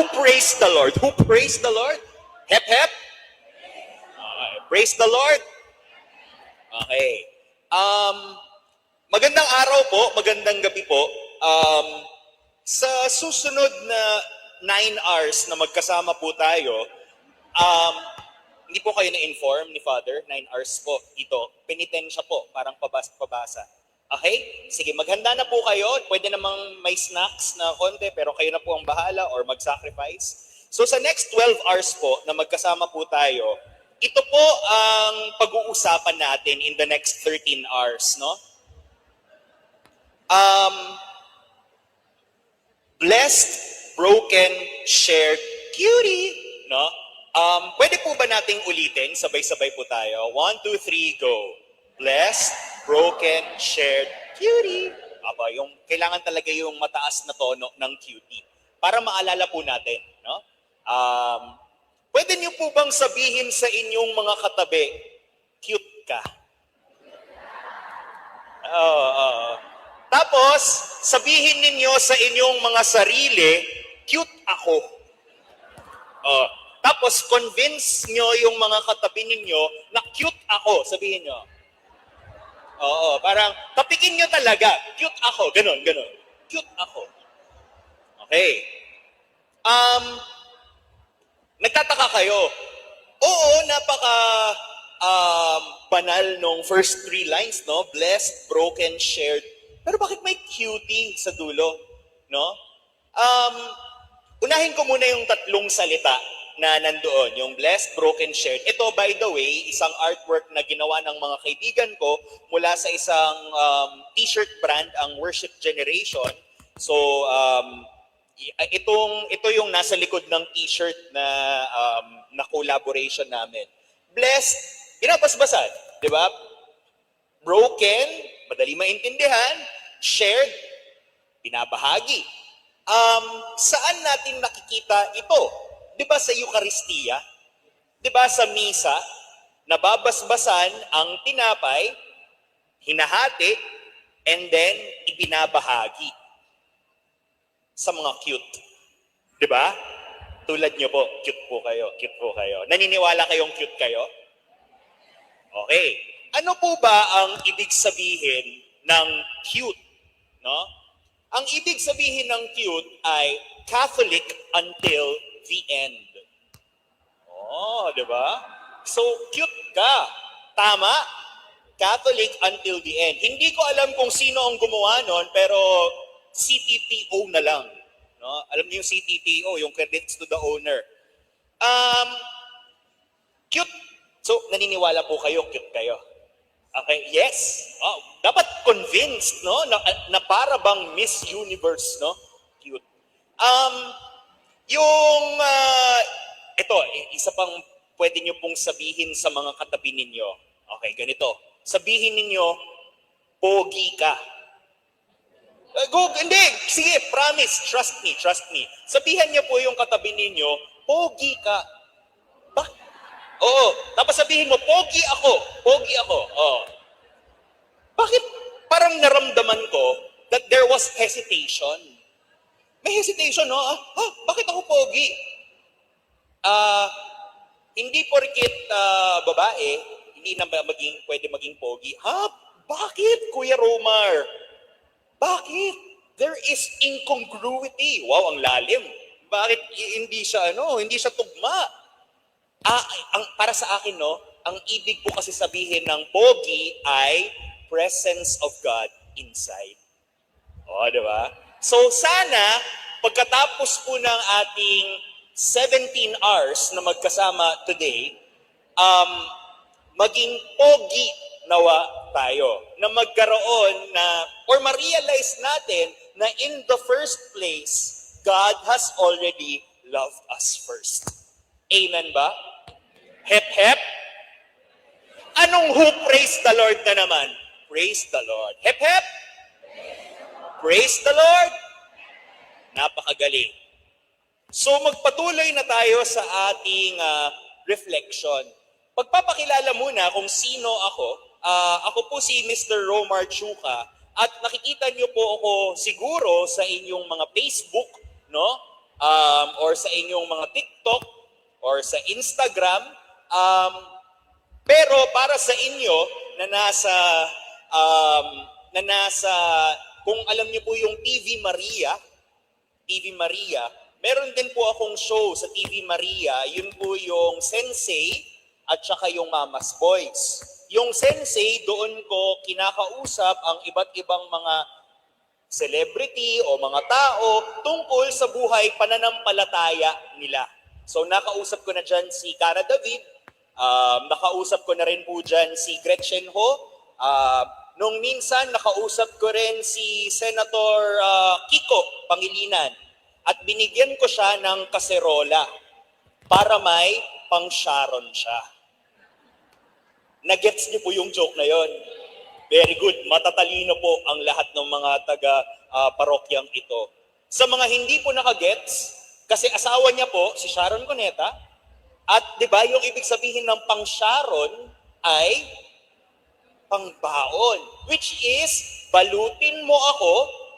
Who praise the Lord? Who praise the Lord? Hep, hep. Praise the Lord. Okay. Magandang araw po, magandang gabi po. Sa susunod na 9 hours na magkasama po tayo, hindi po kayo na-inform ni Father, 9 hours po ito. Penitensya po, parang pabasa. Okay? Sige, maghanda na po kayo. Pwede namang may snacks na konti, pero kayo na po ang bahala or mag-sacrifice. So sa next 12 hours po na magkasama po tayo, ito po ang pag-uusapan natin in the next 13 hours, no? Blessed, broken, shared, cutie, no? Pwede po ba nating ulitin? Sabay-sabay po tayo. 1, 2, 3, go. Blessed, broken, shared, cutie. Yung kailangan talaga yung mataas na tono ng cutie para maalala po natin, no? Pwede niyo po bang sabihin sa inyong mga katabi, cute ka? Tapos, sabihin ninyo sa inyong mga sarili, cute ako. Tapos, convince nyo yung mga katabi ninyo na cute ako. Sabihin nyo. Parang, tapikin nyo talaga, cute ako. Ganon. Cute ako. Okay. Nagtataka kayo. Oo, napaka banal nung first 3 lines, no? Blessed, broken, shared. Pero bakit may cutie sa dulo, no? Unahin ko muna yung 3 salita na nandoon, yung blessed, broken, shared. Ito, by the way, isang artwork na ginawa ng mga kaibigan ko mula sa isang t-shirt brand, ang Worship Generation. So, ito yung nasa likod ng t-shirt na collaboration namin. Blessed, binabasbasan, di ba? Broken, madali maintindihan. Shared, binabahagi. Saan natin nakikita ito? Di ba sa Eucharistia? Di ba sa Misa? Nababasbasan ang tinapay, hinahati, and then ibinabahagi sa mga cute. Di ba? Tulad nyo po, cute po kayo. Naniniwala kayong cute kayo? Okay. Ano po ba ang ibig sabihin ng cute? No? Ang ibig sabihin ng cute ay Catholic until the end. Di ba? So, cute ka. Tama? Catholic until the end. Hindi ko alam kung sino ang gumawa nun, pero CTTO na lang. No? Alam niyo yung CTTO, yung credits to the owner. Cute. So, naniniwala po kayo, cute kayo. Okay, yes. Dapat convinced, no? Na para bang Miss Universe, no? Cute. Ito, isa pang pwede nyo pong sabihin sa mga katabi ninyo. Okay, ganito. Sabihin ninyo, pogi ka. Hindi, sige, promise, trust me. Sabihan niyo po yung katabi ninyo, pogi ka. Oo, tapos sabihin mo, pogi ako. Bakit parang naramdaman ko that there was hesitation? May hesitation, no? Bakit ako pogi? Hindi porkit babae, hindi na pwede maging pogi. Bakit, Kuya Romar? Bakit? There is incongruity. Wow, ang lalim. Bakit hindi siya tugma? Para sa akin, no, ang ibig po kasi sabihin ng pogi ay presence of God inside. Di ba? So sana, pagkatapos po ng ating 17 hours na magkasama today, maging pogi nawa tayo, na magkaroon na, or ma-realize natin na in the first place, God has already loved us first. Amen ba? Hep, hep. Anong who praise the Lord na naman? Praise the Lord. Hep, hep. Praise the Lord. Napakagaling. So magpatuloy na tayo sa ating reflection. Pagpapakilala muna kung sino ako. Ako po si Mr. Romar Chuka at nakikita niyo po ako siguro sa inyong mga Facebook, no? or sa inyong mga TikTok or sa Instagram. Pero para sa inyo na um, nasa kung alam niyo po yung TV Maria, meron din po akong show sa TV Maria, yun po yung Sensei at saka yung Mama's Boys. Yung Sensei, doon ko kinakausap ang iba't ibang mga celebrity o mga tao tungkol sa buhay pananampalataya nila. So nakausap ko na dyan si Cara David, nakausap ko na rin po dyan si Gretchen Ho, nung minsan nakausap ko rin si Senator Kiko Pangilinan at binigyan ko siya ng kaserola para may pang-Sharon siya. Nagets niyo po yung joke na yon? Very good. Matatalino po ang lahat ng mga taga-parokyang ito. Sa mga hindi po nakagets, kasi asawa niya po, si Sharon Cuneta, at di ba yung ibig sabihin ng pang-Sharon ay pangbaon, which is balutin mo ako,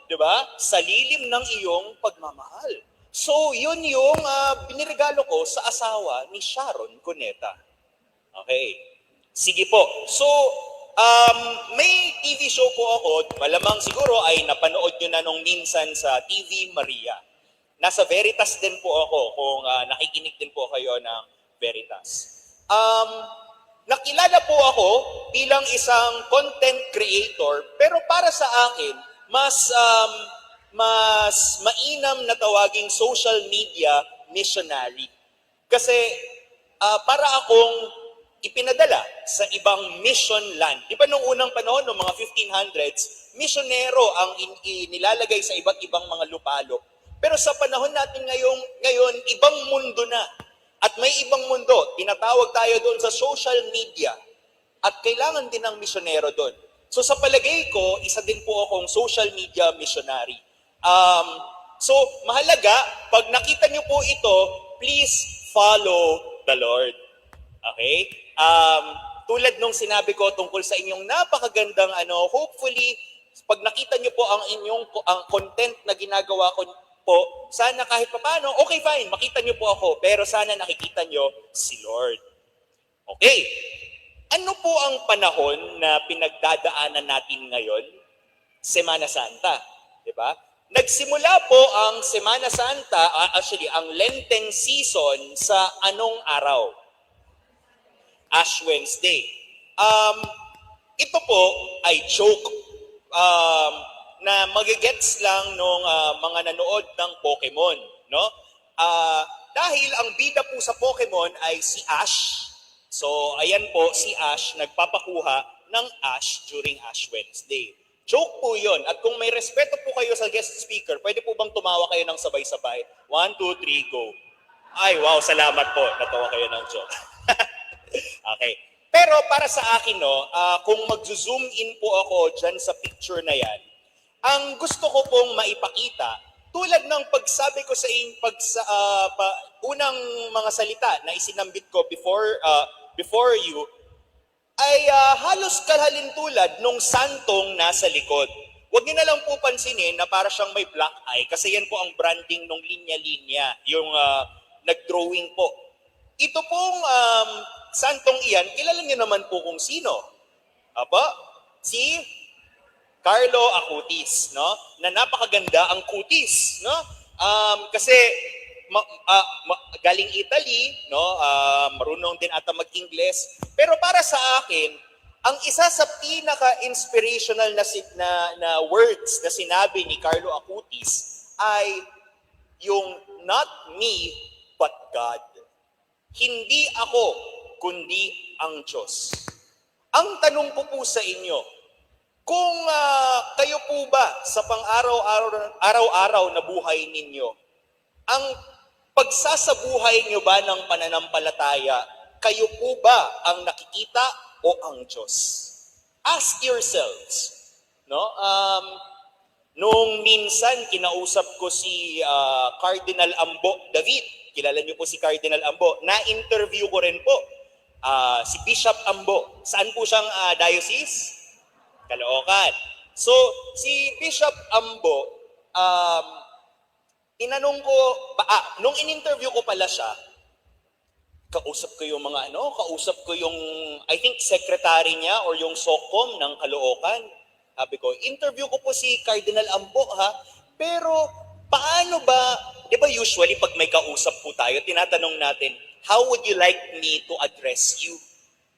di ba, sa lilim ng iyong pagmamahal. So, yun yung binirigalo ko sa asawa ni Sharon Cuneta. Okay. Sige po. So, may TV show po ako, malamang siguro ay napanood nyo na nung minsan sa TV Maria. Nasa Veritas din po ako, kung nakikinig din po kayo ng Veritas. Nakilala po ako bilang isang content creator, pero para sa akin, mas mainam na tawaging social media missionary. Kasi para akong ipinadala sa ibang mission land. Di ba nung unang panahon, noong mga 1500s, misyonero ang inilalagay sa iba't ibang mga lupalop. Pero sa panahon natin ngayon, ibang mundo na. At may ibang mundo, tinatawag tayo doon sa social media. At kailangan din ng misyonero doon. So sa palagay ko, isa din po akong social media missionary. So mahalaga, pag nakita niyo po ito, please follow the Lord. Okay? Tulad nung sinabi ko tungkol sa inyong napakagandang hopefully, pag nakita niyo po ang inyong content na ginagawa ko po, sana kahit papaano, okay fine, makita niyo po ako, pero sana nakikita niyo si Lord. Okay. Ano po ang panahon na pinagdadaanan natin ngayon? Semana Santa, di ba? Nagsimula po ang Semana Santa, actually, ang Lenten season sa anong araw? Ash Wednesday. Ito po ay joke na magigets lang nung mga nanood ng Pokemon, no? Dahil ang bida po sa Pokemon ay si Ash. So, ayan po si Ash nagpapakuha ng Ash during Ash Wednesday. Joke po 'yon. At kung may respeto po kayo sa guest speaker, pwede po bang tumawa kayo ng sabay-sabay? 1, 2, 3, go. Ay, wow, salamat po. Natawa kayo ng joke. Okay. Pero para sa akin, kung mag-zoom in po ako dyan sa picture na yan, ang gusto ko pong maipakita, tulad ng pagsabi ko sa unang mga salita na isinambit ko before you, ay halos kalhalintulad nung santong nasa likod. Huwag niyo na lang po pansinin na para siyang may black eye kasi yan po ang branding ng linya-linya, yung nag-drawing po. Ito pong santong iyan, kilala niyo naman po kung sino. Si Carlo Acutis, no? Na napakaganda ang kutis, no? Kasi galing Italy, no? Marunong din ata mag-Ingles. Pero para sa akin, ang isa sa pinaka-inspirational na words na sinabi ni Carlo Acutis ay yung not me but God. Hindi ako, kundi ang Diyos. Ang tanong ko po sa inyo, kung kayo po ba sa pang-araw-araw na buhay ninyo, ang pagsasabuhay nyo ba ng pananampalataya, kayo po ba ang nakikita o ang Diyos? Ask yourselves. No? Nung minsan, kinausap ko si Cardinal Ambo David. Kilala niyo po si Cardinal Ambo. Na-interview ko rin po si Bishop Ambo. Saan po siyang diocese? Caloocan. So, si Bishop Ambo, tinanong ko, nung in-interview ko pala siya, kausap ko yung mga kausap ko yung, I think, secretary niya or yung SOCOM ng Caloocan. Sabi ko, interview ko po si Cardinal Ambo ha, pero paano ba, di ba usually pag may kausap po tayo, tinatanong natin, how would you like me to address you?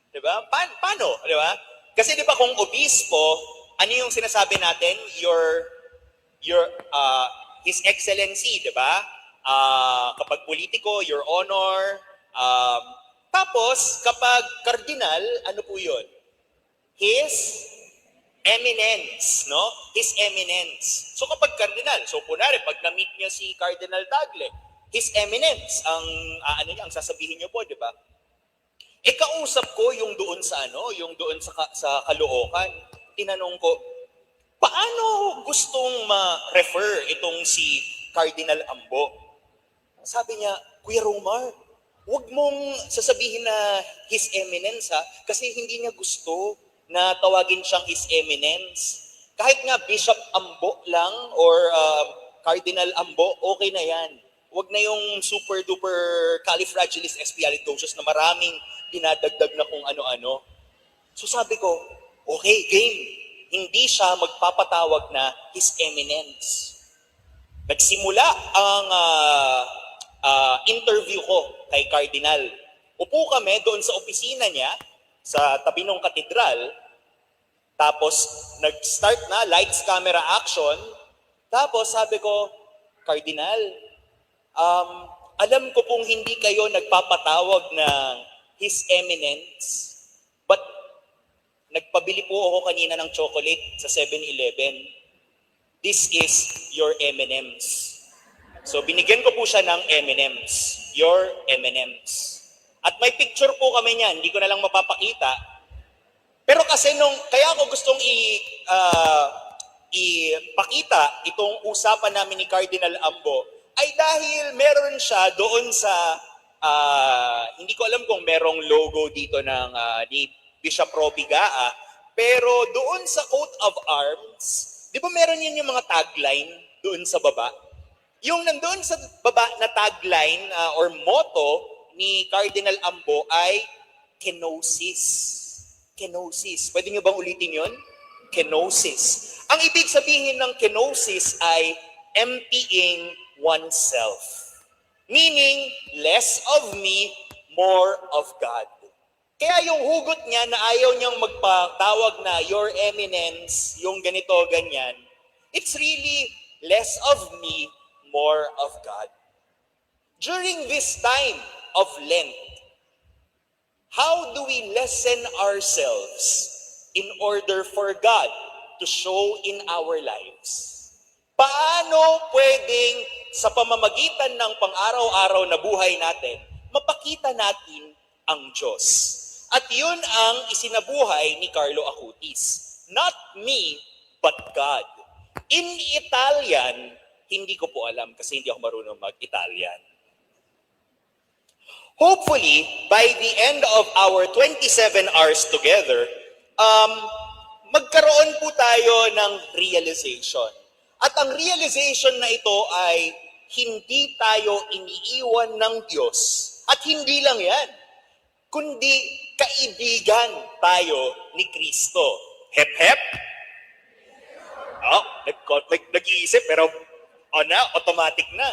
Di ba? Paano? Di ba? Kasi di ba kung obispo, ano yung sinasabi natin? His Excellency, di ba? Kapag politiko, Your Honor. Tapos, kapag kardinal, ano po yun? His Eminence, no? His Eminence. So kapag kardinal, so kunwari, pag na-meet niyo si Cardinal Tagle, His Eminence, ang sasabihin niyo po, di ba? Kausap ko yung doon sa yung doon sa Caloocan. Tinanong ko, paano gustong ma-refer itong si Cardinal Ambo? Sabi niya, Kuya Romar, huwag mong sasabihin na His Eminence ha, kasi hindi niya gusto na tawagin siyang His Eminence. Kahit nga Bishop Ambo lang or Cardinal Ambo, okay na yan. Huwag na yung super duper califragilisticexpialidocious na maraming dinadagdag na kung ano-ano. So sabi ko, okay, game. Hindi siya magpapatawag na His Eminence. Nagsimula ang interview ko kay Cardinal. Upo kami doon sa opisina niya, sa tabi ng katedral, tapos nag-start na, lights, camera, action, tapos sabi ko, Cardinal, alam ko pong hindi kayo nagpapatawag ng His Eminence, but nagpabili po ako kanina ng chocolate sa 7-Eleven. This is your M&M's. So binigyan ko po siya ng M&M's, your M&M's. At may picture po kami niyan, hindi ko na lang mapapakita. Pero kasi kaya ako gustong ipakita itong usapan namin ni Cardinal Ambo, ay dahil meron siya doon sa, hindi ko alam kung merong logo dito ng ni Bishop Robbie Gaa, pero doon sa coat of arms, di ba meron yun yung mga tagline doon sa baba? Yung nandoon sa baba na tagline or motto ni Cardinal Ambo ay kenosis. Kenosis. Pwede nyo bang ulitin yun? Kenosis. Ang ibig sabihin ng kenosis ay emptying oneself. Meaning, less of me, more of God. Kaya yung hugot niya na ayaw niyang magpatawag na Your Eminence, yung ganito, ganyan, it's really less of me, more of God. During this time of Lent, how do we lessen ourselves in order for God to show in our lives? Paano pwedeng sa pamamagitan ng pang-araw-araw na buhay natin, mapakita natin ang Diyos? At yun ang isinabuhay ni Carlo Acutis. Not me, but God. In Italian, hindi ko po alam kasi hindi ako marunong mag-Italian. Hopefully, by the end of our 27 hours together, magkaroon po tayo ng realization. At ang realization na ito ay hindi tayo iniiwan ng Diyos. At hindi lang yan, kundi kaibigan tayo ni Kristo. Hep, hep. Nag-iisip pero automatic na.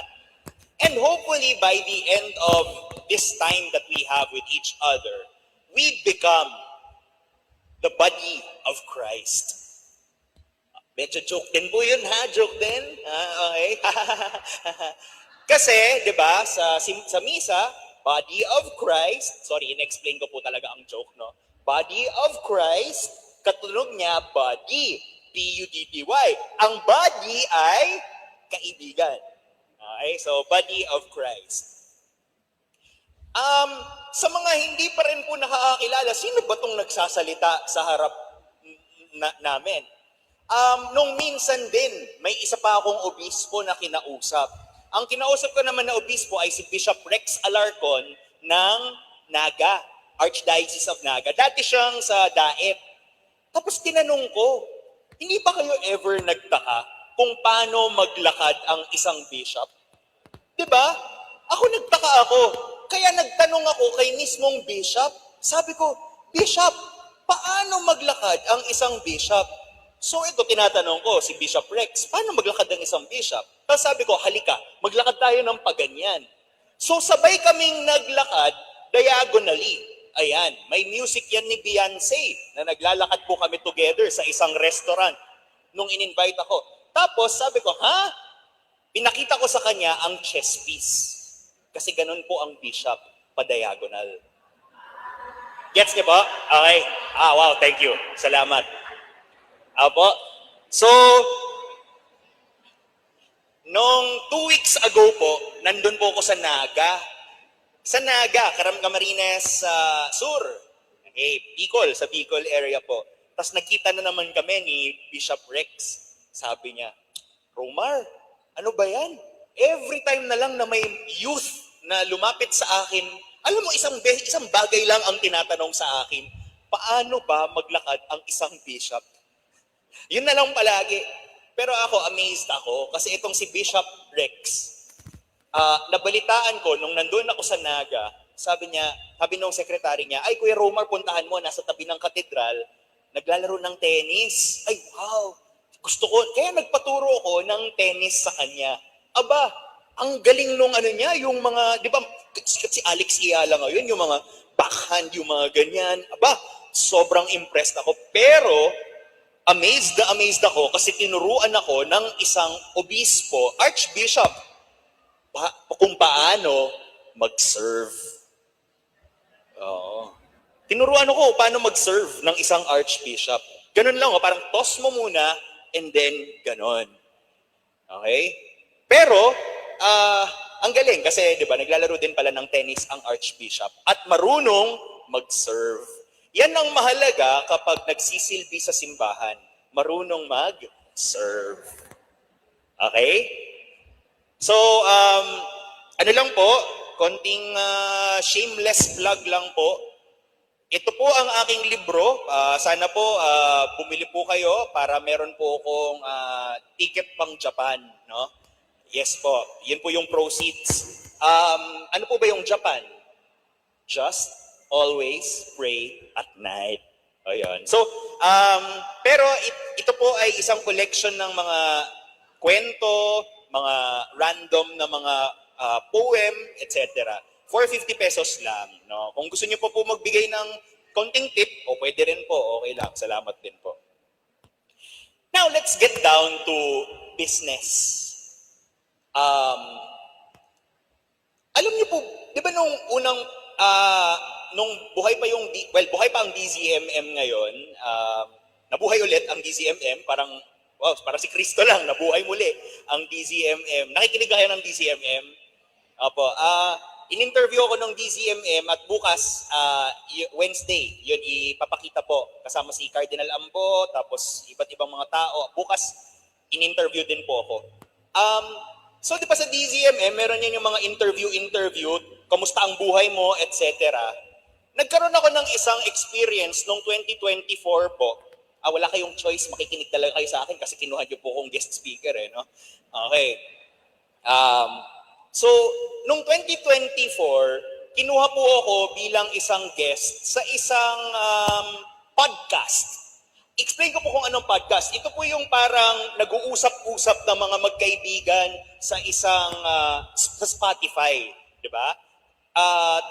And hopefully by the end of this time that we have with each other, we become the body of Christ. Medyo joke din po yun ha, joke din. Okay. Kasi, di ba, sa misa, body of Christ, sorry, in-explain ko po talaga ang joke, no? Body of Christ, katunog niya, body, B-U-D-D-Y. Ang body ay kaibigan. Okay, so body of Christ. Sa mga hindi pa rin po nakakakilala, sino ba itong nagsasalita sa harap namin? Nung minsan din, may isa pa akong obispo na kinausap. Ang kinausap ko naman na obispo ay si Bishop Rex Alarcon ng Naga, Archdiocese of Naga. Dati siyang sa Daet. Tapos tinanong ko, hindi ba kayo ever nagtaka kung paano maglakad ang isang bishop? Di ba? Ako nagtaka ako. Kaya nagtanong ako kay mismong bishop. Sabi ko, Bishop, paano maglakad ang isang bishop? So ito tinatanong ko, si Bishop Rex, paano maglakad ang isang bishop? Tapos sabi ko, halika, maglakad tayo ng paganyan. So sabay kaming naglakad diagonally. Ayan, may music yan ni Beyonce na naglalakad po kami together sa isang restaurant nung in-invite ako. Tapos sabi ko, pinakita ko sa kanya ang chess piece. Kasi ganun po ang bishop, pa-diagonal. Gets niyo po? Okay. Wow, thank you. Salamat. Apo. So, nung 2 weeks ago po, nandun po ako sa Naga. Sa Naga, Camarines Sur. Bicol, sa Bicol area po. Tapos nakita na naman kami ni Bishop Rex. Sabi niya, Romar, ano ba yan? Every time na lang na may youth na lumapit sa akin, alam mo, isang bagay lang ang tinatanong sa akin, paano ba maglakad ang isang bishop? Yun na lang palagi. Pero ako, amazed ako, kasi itong si Bishop Rex, nabalitaan ko, nung nandun ako sa Naga, sabi nung sekretary niya, ay Kuya Romar, puntahan mo, nasa tabi ng katedral, naglalaro ng tennis. Ay, wow! Gusto ko, kaya nagpaturo ko ng tennis sa kanya. Aba, ang galing nung niya, yung mga, di ba, si Alex Iala ngayon, yung mga backhand, yung mga ganyan. Aba, sobrang impressed ako. Pero, amazed ako kasi tinuruan ako ng isang obispo, archbishop, kung paano mag-serve. Oo. Tinuruan ako paano mag-serve ng isang archbishop. Ganun lang, parang toss mo muna and then ganon. Okay? Pero, ang galing kasi 'di ba naglalaro din pala ng tennis ang archbishop at marunong mag-serve. Yan ang mahalaga kapag nagsisilbi sa simbahan. Marunong mag-serve. Okay? So, ano lang po, konting shameless plug lang po. Ito po ang aking libro. Sana po bumili po kayo para meron po akong ticket pang Japan, no? Yes po. Yun po yung proceeds. Ano po ba yung Japan? Just always pray at night. Ayun. So, pero ito po ay isang collection ng mga kwento, mga random na mga poem, etc. 450 pesos lang. No? Kung gusto niyo po magbigay ng konting tip, o pwede rin po, okay lang. Salamat din po. Now, let's get down to business. Alam niyo po, di ba nung unang, nung buhay pa buhay pa ang DZMM ngayon, nabuhay ulit ang DZMM, parang si Kristo lang, nabuhay muli ang DZMM. Nakikinig kayo ng DZMM? Opo, in-interview ako ng DZMM at bukas, Wednesday, yun ipapakita po, kasama si Cardinal Ambo, tapos iba't ibang mga tao. Bukas, in-interview din po ako. So, di ba sa DZMM, meron yan yung mga interview, kamusta ang buhay mo, etc. Nagkaroon ako ng isang experience noong 2024 po. Wala kayong choice, makikinig talaga kayo sa akin kasi kinuha niyo po akong guest speaker, no? Okay. So, noong 2024, kinuha po ako bilang isang guest sa isang podcast. Explain ko po kung anong podcast. Ito po yung parang nag-uusap-usap ng mga magkaibigan sa isang sa Spotify, 'di ba?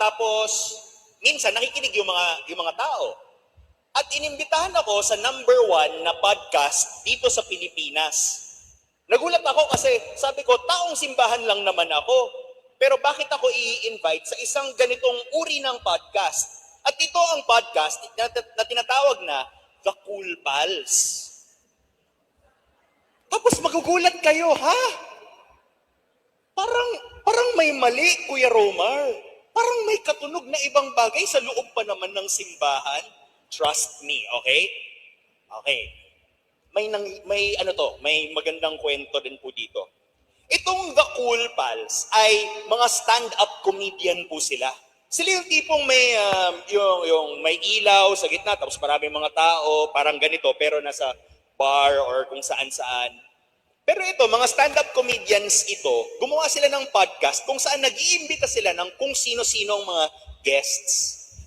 Tapos minsan nakikinig yung mga tao. At inimbitahan ako sa number 1 na podcast dito sa Pilipinas. Nagulat ako kasi sabi ko, taong simbahan lang naman ako. Pero bakit ako i-invite sa isang ganitong uri ng podcast? At ito ang podcast na tinatawag na The Cool Pals. Tapos magugulat kayo, ha? Parang may mali, Kuya Romar. Parang may katunog na ibang bagay sa loob pa naman ng simbahan. Trust me, okay? Okay. May magandang kwento din po dito. Itong The Cool Pals ay mga stand-up comedian po sila. Sila yung tipong may yung may ilaw sa gitna tapos maraming mga tao, parang ganito pero nasa bar or kung saan-saan. Pero ito, mga stand-up comedians ito, gumawa sila ng podcast kung saan nag-iimbita sila ng kung sino-sino ang mga guests.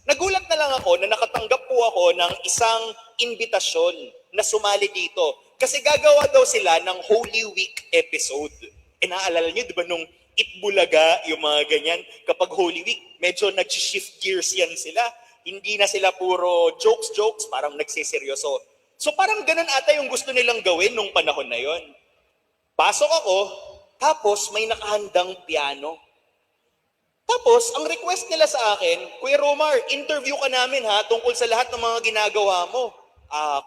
Nagulat na lang ako na nakatanggap po ako ng isang invitasyon na sumali dito. Kasi gagawa daw sila ng Holy Week episode. E naalala niyo, di ba nung Itbulaga, yung mga ganyan, kapag Holy Week, medyo nag-shift gears yan sila. Hindi na sila puro jokes, parang nagsiseryoso. So parang ganun ata yung gusto nilang gawin nung panahon na yon. Pasok ako, tapos may nakahandang piano. Tapos, ang request nila sa akin, Kuya Romar, interview ka namin ha, tungkol sa lahat ng mga ginagawa mo.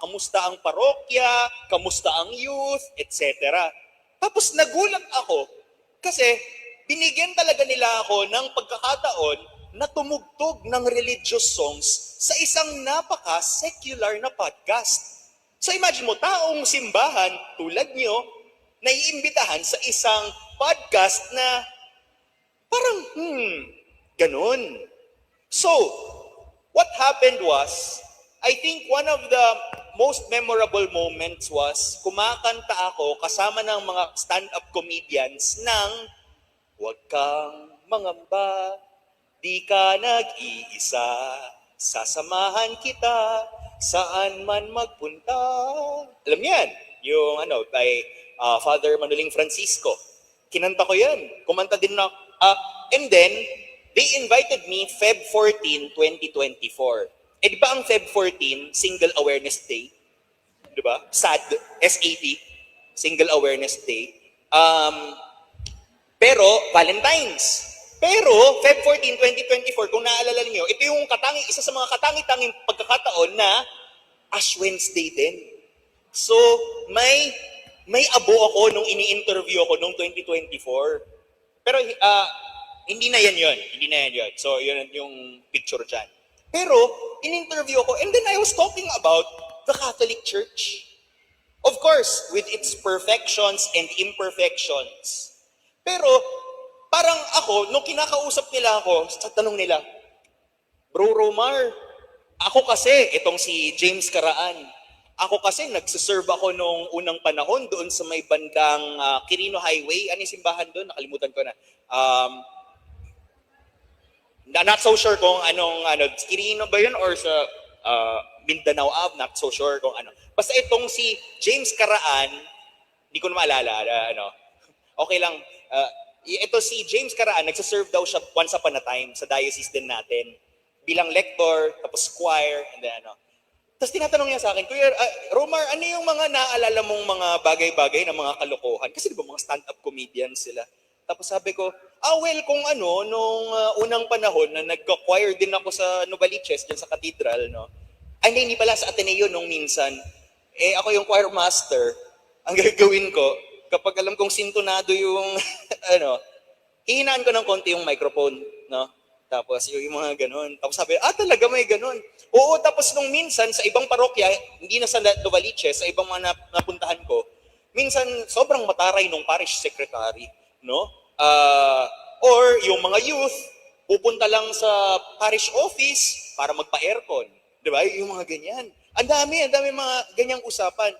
Kamusta ang parokya, kamusta ang youth, etc. Tapos nagulat ako, kasi binigyan talaga nila ako ng pagkakataon na tumugtog ng religious songs sa isang napaka-secular na podcast. So imagine mo, taong simbahan tulad nyo, naiimbitahan sa isang podcast na parang, ganun. So, what happened was, I think one of the most memorable moments was, kumakanta ako kasama ng mga stand-up comedians ng "Huwag kang mangamba, di ka nag-iisa, sasamahan kita, saan man magpunta." Alam niyan, yung by Father Manoling Francisco. Kinanta ko yan. Kumanta din na. And then, they invited me Feb 14, 2024. Eh di ba ang Feb 14, Single Awareness Day? Di ba? SAD, SAD, Single Awareness Day. Pero, Valentine's. Pero, Feb 14, 2024, kung naalala niyo, ito yung isa sa mga katangi-tanging pagkakataon na Ash Wednesday din. So, may abo ako nung ini-interview ako nung 2024. Pero hindi na yan yun. Hindi na yan yun. So, yun yung picture dyan. Pero, in-interview ako, and then I was talking about the Catholic Church. Of course, with its perfections and imperfections. Pero, parang ako, nung kinakausap nila ako, sa tanong nila, Bro Romar, ako kasi, itong si James Caraan, ako kasi nagsiserve ako nung unang panahon doon sa may bandang Quirino Highway. Ano yung simbahan doon? Nakalimutan ko na. Not so sure kung Quirino ba yun or sa Mindanao Ave, not so sure kung ano. Basta itong si James Caraan, hindi ko na maalala, okay lang. Ito si James Caraan, nagsiserve daw siya once upon a time sa diocese din natin. Bilang lector, tapos choir, and then Tapos tinatanong niya sa akin, Kuya Romar, ano yung mga naaalala mong mga bagay-bagay na mga kalokohan? Kasi di ba mga stand-up comedians sila. Tapos sabi ko, kung nung unang panahon na nag-choir din ako sa Novaliches, dyan sa cathedral, hindi pala sa Ateneo nung minsan. Ako yung choir master. Ang gagawin ko, kapag alam kong sintonado yung, hihinaan ko ng konti yung microphone, Tapos yung mga ganun. Tapos sabi, talaga may ganun. Oo, tapos nung minsan sa ibang parokya, hindi na sa Novaliches, sa ibang mga napuntahan ko, minsan sobrang mataray nung parish secretary, or yung mga youth, pupunta lang sa parish office para magpa-aircon. Di ba? Yung mga ganyan. Ang dami mga ganyang usapan.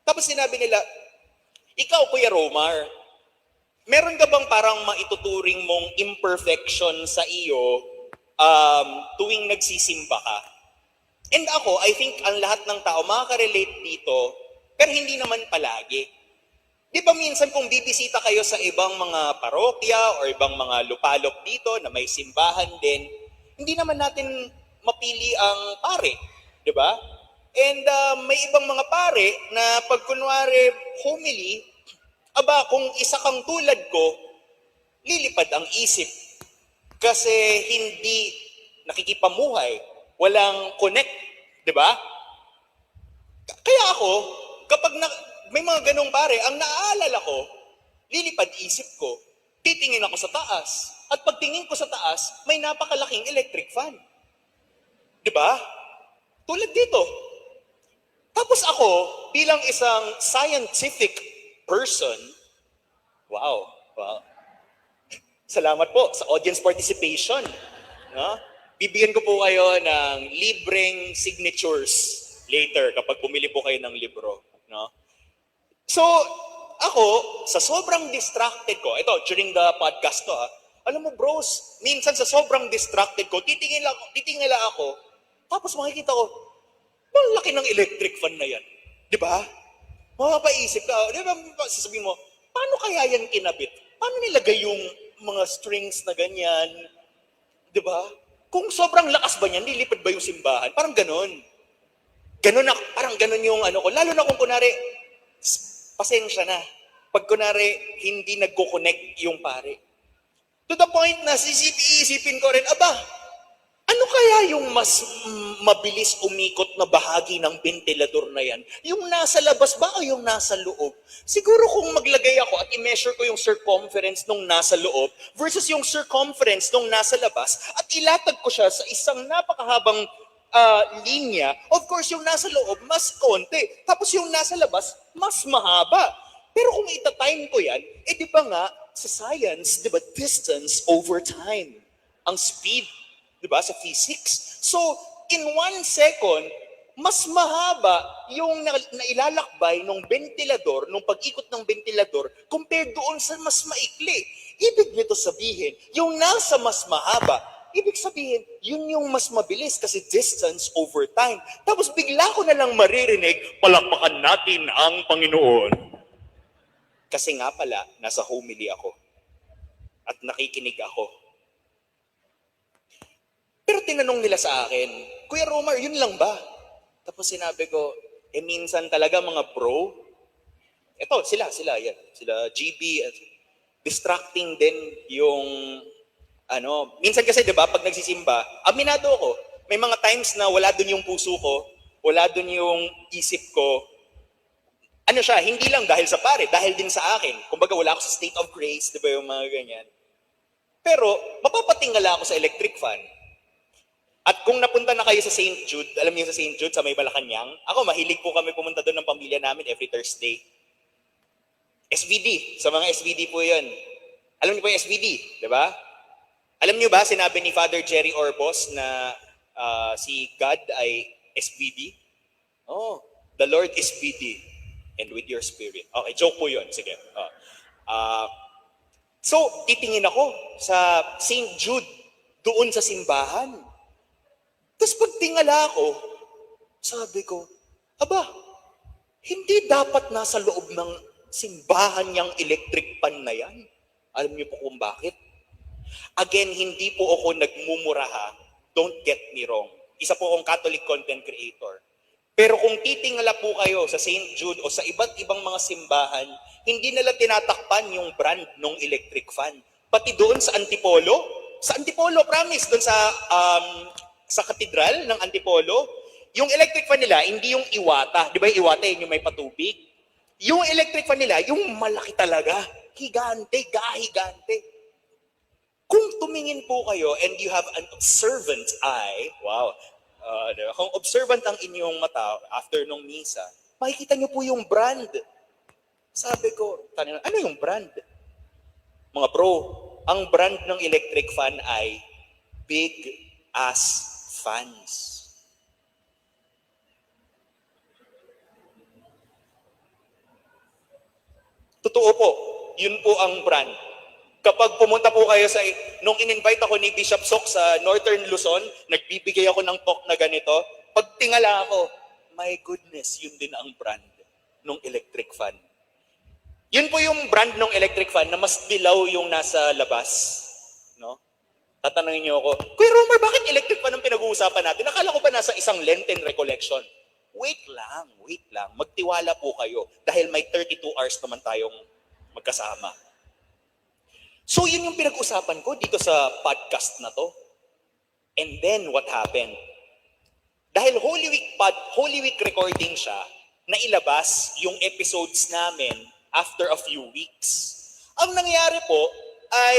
Tapos sinabi nila, ikaw, Kuya Romar, meron ka bang parang maituturing mong imperfection sa iyo tuwing nagsisimba ka? And ako, I think ang lahat ng tao makaka-relate dito, pero hindi naman palagi. Di ba minsan kung bibisita kayo sa ibang mga parokya o ibang mga lupalop dito na may simbahan din, hindi naman natin mapili ang pare. Di ba? And may ibang mga pare na pag kunwari homily, kung isa kang tulad ko, lilipad ang isip. Kasi hindi nakikipamuhay, walang connect, di ba? Kaya ako, kapag may mga ganong pare, ang naaalala ko, lilipad isip ko, titingin ako sa taas. At pagtingin ko sa taas, may napakalaking electric fan. Di ba? Tulad dito. Tapos ako, bilang isang scientific person, wow. Salamat po sa audience participation. Bibigyan ko po kayo ng libreng signatures later kapag bumili po kayo ng libro. So, ako, sa sobrang distracted ko, ito, during the podcast to alam mo bros, minsan sa sobrang distracted ko, titingin lang ako, tapos makikita ko, ang laki ng electric fan na yan. Di ba? Mapapaisip ka, di ba, sasabihin mo, paano kaya yan kinabit? Paano nilagay yung mga strings na ganyan? Di ba? Kung sobrang lakas ba niyan, lilipad ba yung simbahan? Parang ganon. Parang ganon yung ano ko. Lalo na kung kunwari, pasensya na. Pag kunwari, hindi nagko-connect yung pare. To the point na isipin ko rin, ano kaya yung mas mabilis umikot na bahagi ng ventilador na yan? Yung nasa labas ba o yung nasa loob? Siguro kung maglagay ako at i-measure ko yung circumference nung nasa loob versus yung circumference nung nasa labas at ilatag ko siya sa isang napakahabang linya, of course yung nasa loob mas konti. Tapos yung nasa labas mas mahaba. Pero kung ita-time ko yan, di ba nga, sa science, di ba, distance over time. Ang speed, di ba, sa physics. So, in 1 second, mas mahaba yung nailalakbay ng ventilador, nung pag-ikot ng ventilador, compared doon sa mas maikli. Ibig nito sabihin, yung nasa mas mahaba, ibig sabihin, yun yung mas mabilis kasi distance over time. Tapos bigla ko na lang maririnig, palakpakan natin ang Panginoon. Kasi nga pala, nasa homily ako. At nakikinig ako. Pero tinanong nila sa akin, Kuya Romar, yun lang ba? Tapos sinabi ko, minsan talaga mga bro, eto, sila, yan. Sila GB, distracting din yung, minsan kasi, di ba, pag nagsisimba, aminado ako, may mga times na wala dun yung puso ko, wala dun yung isip ko, hindi lang dahil sa pare, dahil din sa akin. Kumbaga, wala ako sa state of grace, di ba, yung mga ganyan. Pero, mapapatingala ako sa electric fan. At kung napunta na kayo sa St. Jude, alam niyo sa St. Jude, sa may Malacanang, ako, mahilig po kami pumunta doon ng pamilya namin every Thursday. SVD, sa mga SVD po yun. Alam niyo po yung SVD, di ba? Alam niyo ba, sinabi ni Father Jerry Orbos na si God ay SVD? Oh, the Lord is VD and with your spirit. Okay, joke po yun. Sige. So, titingin ako sa St. Jude, doon sa simbahan. Tapos pagtingala ako, sabi ko, hindi dapat nasa loob ng simbahan yung electric pan na yan. Alam niyo po kung bakit? Again, hindi po ako nagmumura Don't get me wrong. Isa po akong Catholic content creator. Pero kung titingala po kayo sa St. Jude o sa iba't ibang mga simbahan, hindi nila tinatakpan yung brand ng electric fan. Pati doon sa Antipolo, promise, doon sa katedral ng Antipolo, yung electric fan nila, hindi yung Iwata. Di ba yung Iwata, yung may patubig? Yung electric fan nila, yung malaki talaga. Higante, gahigante. Kung tumingin po kayo and you have an observant eye, wow, kung observant ang inyong mata after nung misa, makikita niyo po yung brand. Sabi ko, ano yung brand? Mga bro, ang brand ng electric fan ay Big Ass Fans. Totoo po, yun po ang brand. Kapag pumunta po kayo nung in-invite ako ni Bishop Sok sa Northern Luzon, nagbibigay ako ng talk na ganito, pag tingala ako, my goodness, yun din ang brand ng electric fan. Yun po yung brand ng electric fan na mas dilaw yung nasa labas. No? Tatanungin niyo ako, Kuya Romer, bakit electric fan ang pinag-uusapan natin? Nakala ko pa nasa isang Lenten recollection. Wait lang. Magtiwala po kayo dahil may 32 hours naman tayong magkasama. So yun yung pinag-usapan ko dito sa podcast na to. And then what happened? Dahil Holy Week recording siya, nailabas yung episodes namin after a few weeks. Ang nangyari po ay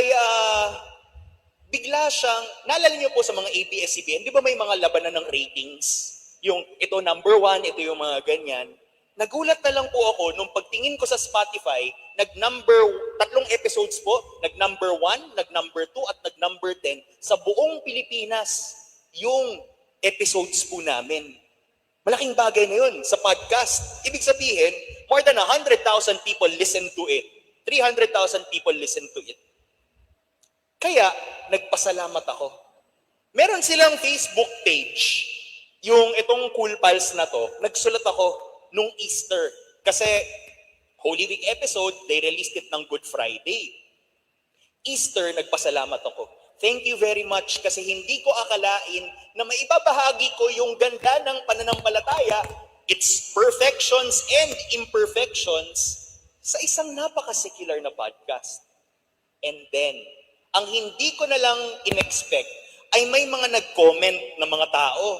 bigla siyang, naalala niyo po sa mga ABS-CBN, di ba may mga labanan ng ratings? Yung ito number 1, ito yung mga ganyan. Nagulat na lang po ako nung pagtingin ko sa Spotify, tatlong episodes po, nag-number 1, nag-number 2, at nag-number 10 sa buong Pilipinas yung episodes po namin. Malaking bagay na yun sa podcast. Ibig sabihin, More than 100,000 people listen to it. 300,000 people listen to it. Kaya, nagpasalamat ako. Meron silang Facebook page. Yung itong Cool Pals na to, nagsulat ako nung Easter. Kasi Holy Week episode, they released it ng Good Friday. Easter, nagpasalamat ako. Thank you very much kasi hindi ko akalain na maibabahagi ko yung ganda ng pananampalataya, its perfections and imperfections sa isang napaka-secular na podcast. And then, ang hindi ko na lang in-expect ay may mga nag-comment na mga tao.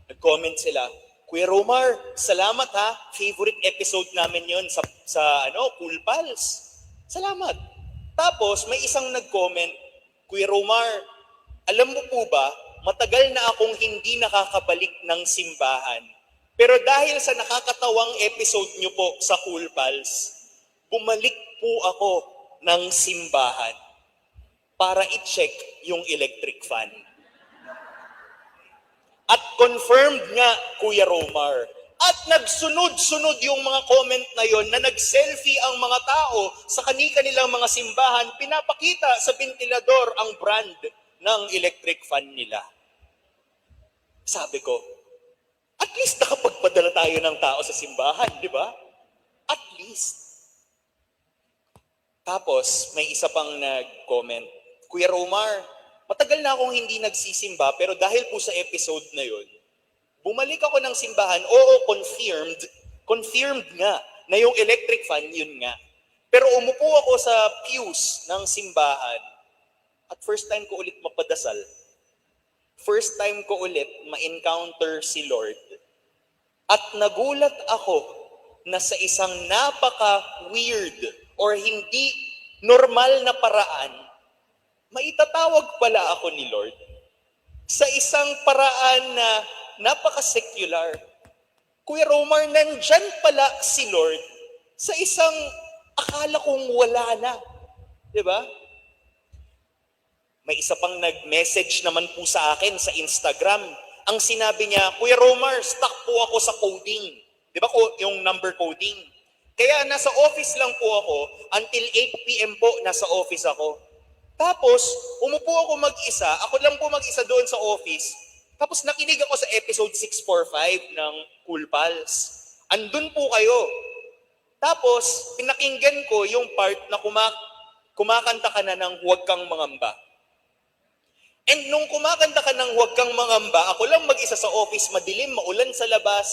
Nag-comment sila, Kuya Romar, salamat ha. Favorite episode namin yon sa Cool Pals. Salamat. Tapos may isang nag-comment, Kuya Romar, alam mo po ba, matagal na akong hindi nakakabalik ng simbahan. Pero dahil sa nakakatawang episode nyo po sa Cool Pals, bumalik po ako ng simbahan para i-check yung electric fan. At confirmed nga, Kuya Romar. At nagsunod-sunod yung mga comment na yon na nag-selfie ang mga tao sa kanilang mga simbahan, pinapakita sa ventilador ang brand ng electric fan nila. Sabi ko, at least nakapagpadala tayo ng tao sa simbahan, di ba? At least. Tapos, may isa pang nag-comment, Kuya Romar, matagal na akong hindi nagsisimba, pero dahil po sa episode na yon, bumalik ako ng simbahan, oo, confirmed nga na yung electric fan, yun nga. Pero umupo ako sa pews ng simbahan at first time ko ulit mapadasal. First time ko ulit ma-encounter si Lord. At nagulat ako na sa isang napaka-weird or hindi normal na paraan, maitatawag pala ako ni Lord sa isang paraan na napaka-secular. Kuya Romar, nandyan pala si Lord sa isang akala kong wala na. Diba? May isa pang nag-message naman po sa akin sa Instagram. Ang sinabi niya, Kuya Romar, stuck po ako sa coding. Diba yung number coding? Kaya nasa office lang po ako until 8 p.m. po nasa office ako. Tapos, umupo ako mag-isa. Ako lang po mag-isa doon sa office. Tapos nakinig ako sa episode 645 ng Cool Pals. Andun po kayo. Tapos, pinakinggan ko yung part na kumakanta ka na ng Huwag Kang Mangamba. And nung kumakanta ka ng Huwag Kang Mangamba, ako lang mag-isa sa office, madilim, maulan sa labas,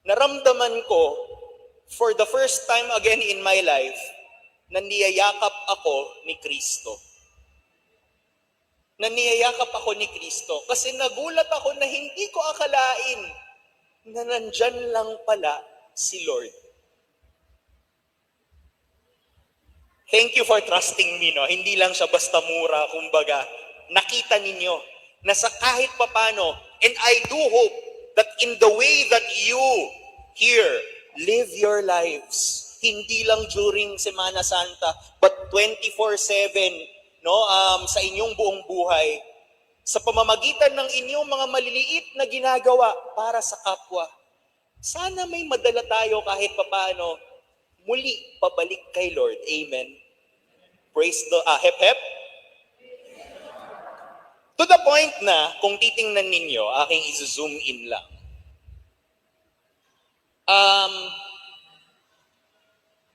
naramdaman ko, for the first time again in my life, naniyayakap ako ni Kristo. Naniyayakap ako ni Kristo. Kasi nagulat ako na hindi ko akalain na nandyan lang pala si Lord. Thank you for trusting me, no? Hindi lang siya basta mura, kumbaga. Nakita ninyo na sa kahit papano, and I do hope that in the way that you here live your lives, hindi lang during Semana Santa, but 24/7, no, sa inyong buong buhay, sa pamamagitan ng inyong mga maliliit na ginagawa para sa kapwa. Sana may madala tayo kahit papaano, muli pabalik kay Lord. Amen. Praise the, hep hep. To the point na, kung titingnan ninyo, aking i-zoom in lang.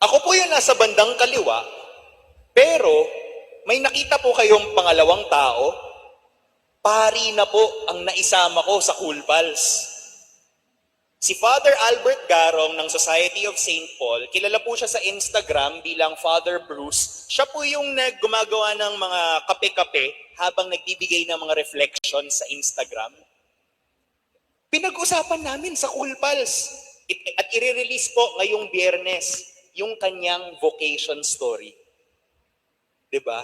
Ako po yung nasa bandang kaliwa, pero may nakita po kayong pangalawang tao, pari na po ang naisama ko sa Cool Pals. Si Father Albert Garong ng Society of St. Paul, kilala po siya sa Instagram bilang Father Bruce. Siya po yung gumagawa ng mga kape-kape habang nagbibigay ng mga reflections sa Instagram. Pinag-usapan namin sa Cool Pals. At i-release po ngayong Biyernes yung kanyang vocation story. 'Di ba?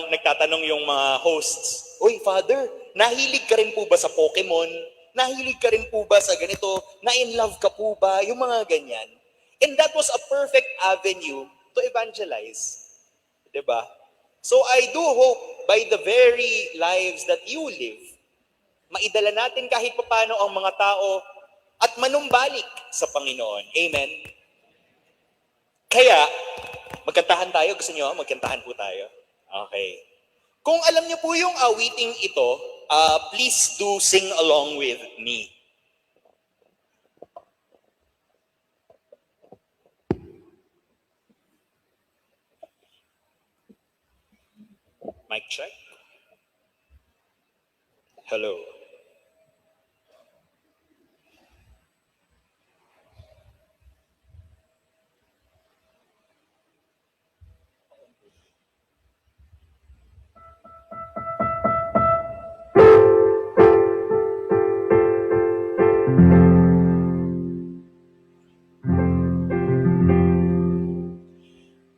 Nagtatanong yung mga hosts, Uy, Father, nahilig ka rin po ba sa Pokemon? Nahilig ka rin po ba sa ganito? Na-in-love ka po ba? Yung mga ganyan. And that was a perfect avenue to evangelize. 'Di ba? So I do hope by the very lives that you live, maidala natin kahit paano ang mga tao at manumbalik sa Panginoon. Amen? Kaya, magkantahan tayo. Gusto niyo? Magkantahan po tayo. Okay. Kung alam niyo po yung awiting ito, please do sing along with me. Mic check. Hello.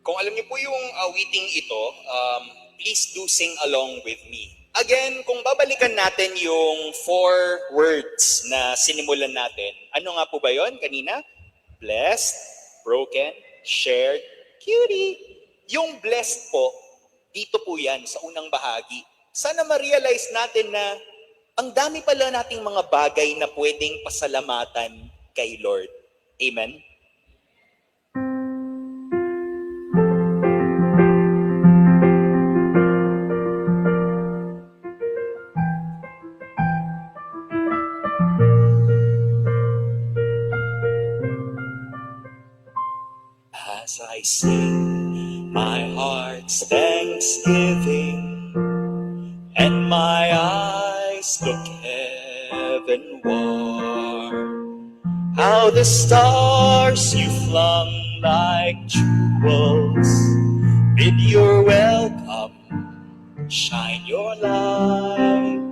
Kung alam niyo po yung awiting ito, please do sing along with me. Again, kung babalikan natin yung 4 words na sinimulan natin, ano nga po ba yon kanina? Blessed, broken, shared, cutie. Yung blessed po, dito po yan sa unang bahagi. Sana ma-realize natin na ang dami pala nating mga bagay na pwedeng pasalamatan kay Lord. Amen? As I sing my heart's thanksgiving, and my eyes look heavenward, how the stars you flung like jewels bid your welcome, shine your light,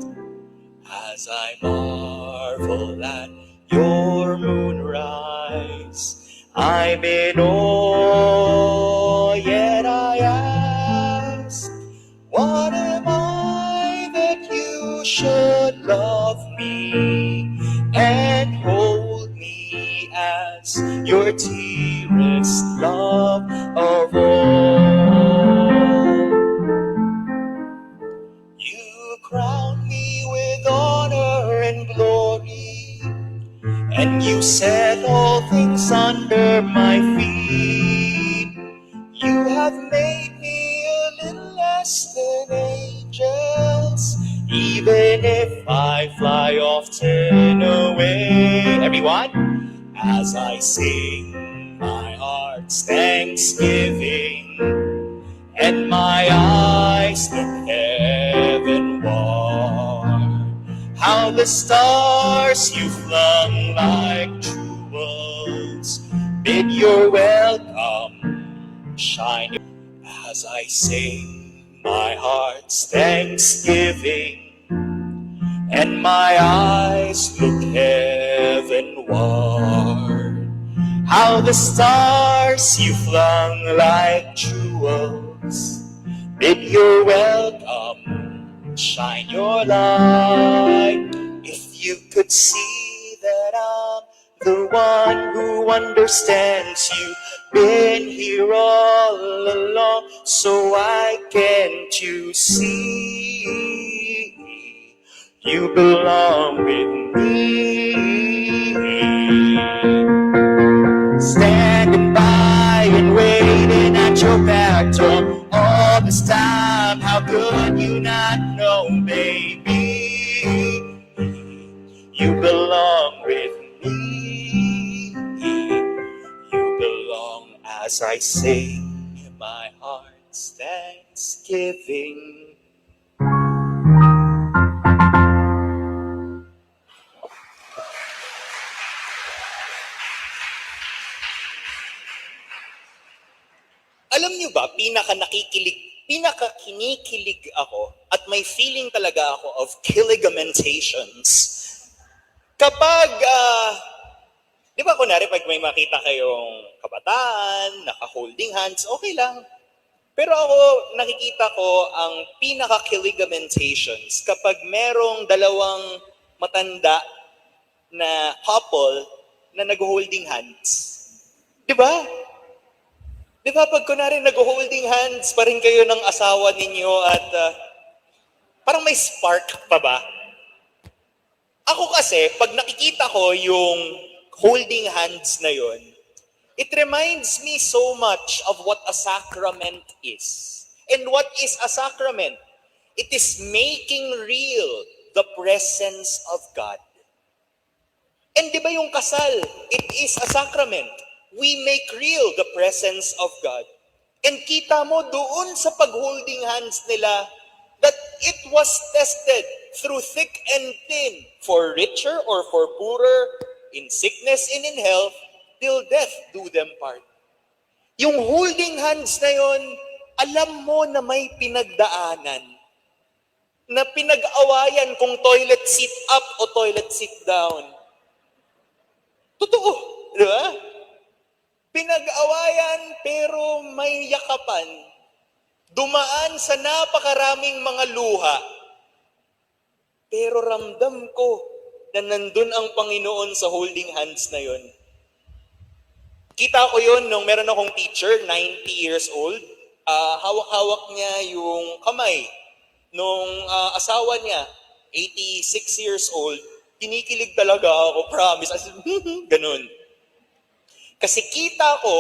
as I marvel at your moonrise. I'm in awe, yet I ask, what am I that you should love me and hold me as your dearest love of all? You crown me with honor and glory, and you set all things under my feet. You have made me a little less than angels, even if I fly often away. Everyone, as I sing my heart's thanksgiving, and my eyes look heavenward, how the stars you flung like jewels bid your welcome shine. As I sing my heart's thanksgiving, and my eyes look heavenward, how the stars you flung like jewels bid your welcome shine your light. If you could see that I'm the one who understands, you've been here all along, so why can't you see you belong with me? Standing by and waiting at your back door all this time, how could you not know, baby? You belong with me. You belong as I sing my heart's thanksgiving. Alam niyo ba, pinaka-kinikilig ako at may feeling talaga ako of kiligamentations kapag, di ba kunwari pag may makita kayong kabataan, naka-holding hands, okay lang. Pero ako, nakikita ko ang pinaka-kiligamentations kapag merong dalawang matanda na couple na nag-holding hands. Di ba? Di ba pag kunwari nag-holding hands pa rin kayo ng asawa ninyo at parang may spark pa ba? Ako kasi, pag nakikita ko yung holding hands na yon, it reminds me so much of what a sacrament is. And what is a sacrament? It is making real the presence of God. And di ba yung kasal, it is a sacrament. We make real the presence of God. And kita mo doon sa pag-holding hands nila that it was tested through thick and thin, for richer or for poorer, in sickness and in health, till death do them part. Yung holding hands na yon, alam mo na may pinagdaanan, na pinag-awayan kung toilet sit up o toilet sit down. Totoo, di ba? Pinag-awayan pero may yakapan. Dumaan sa napakaraming mga luha. Pero ramdam ko na nandun ang Panginoon sa holding hands na yon. Kita ko yun nung meron akong teacher, 90 years old. Hawak-hawak niya yung kamay nung asawa niya, 86 years old. Kinikilig talaga ako, promise. As in, ganun. Kasi kita ko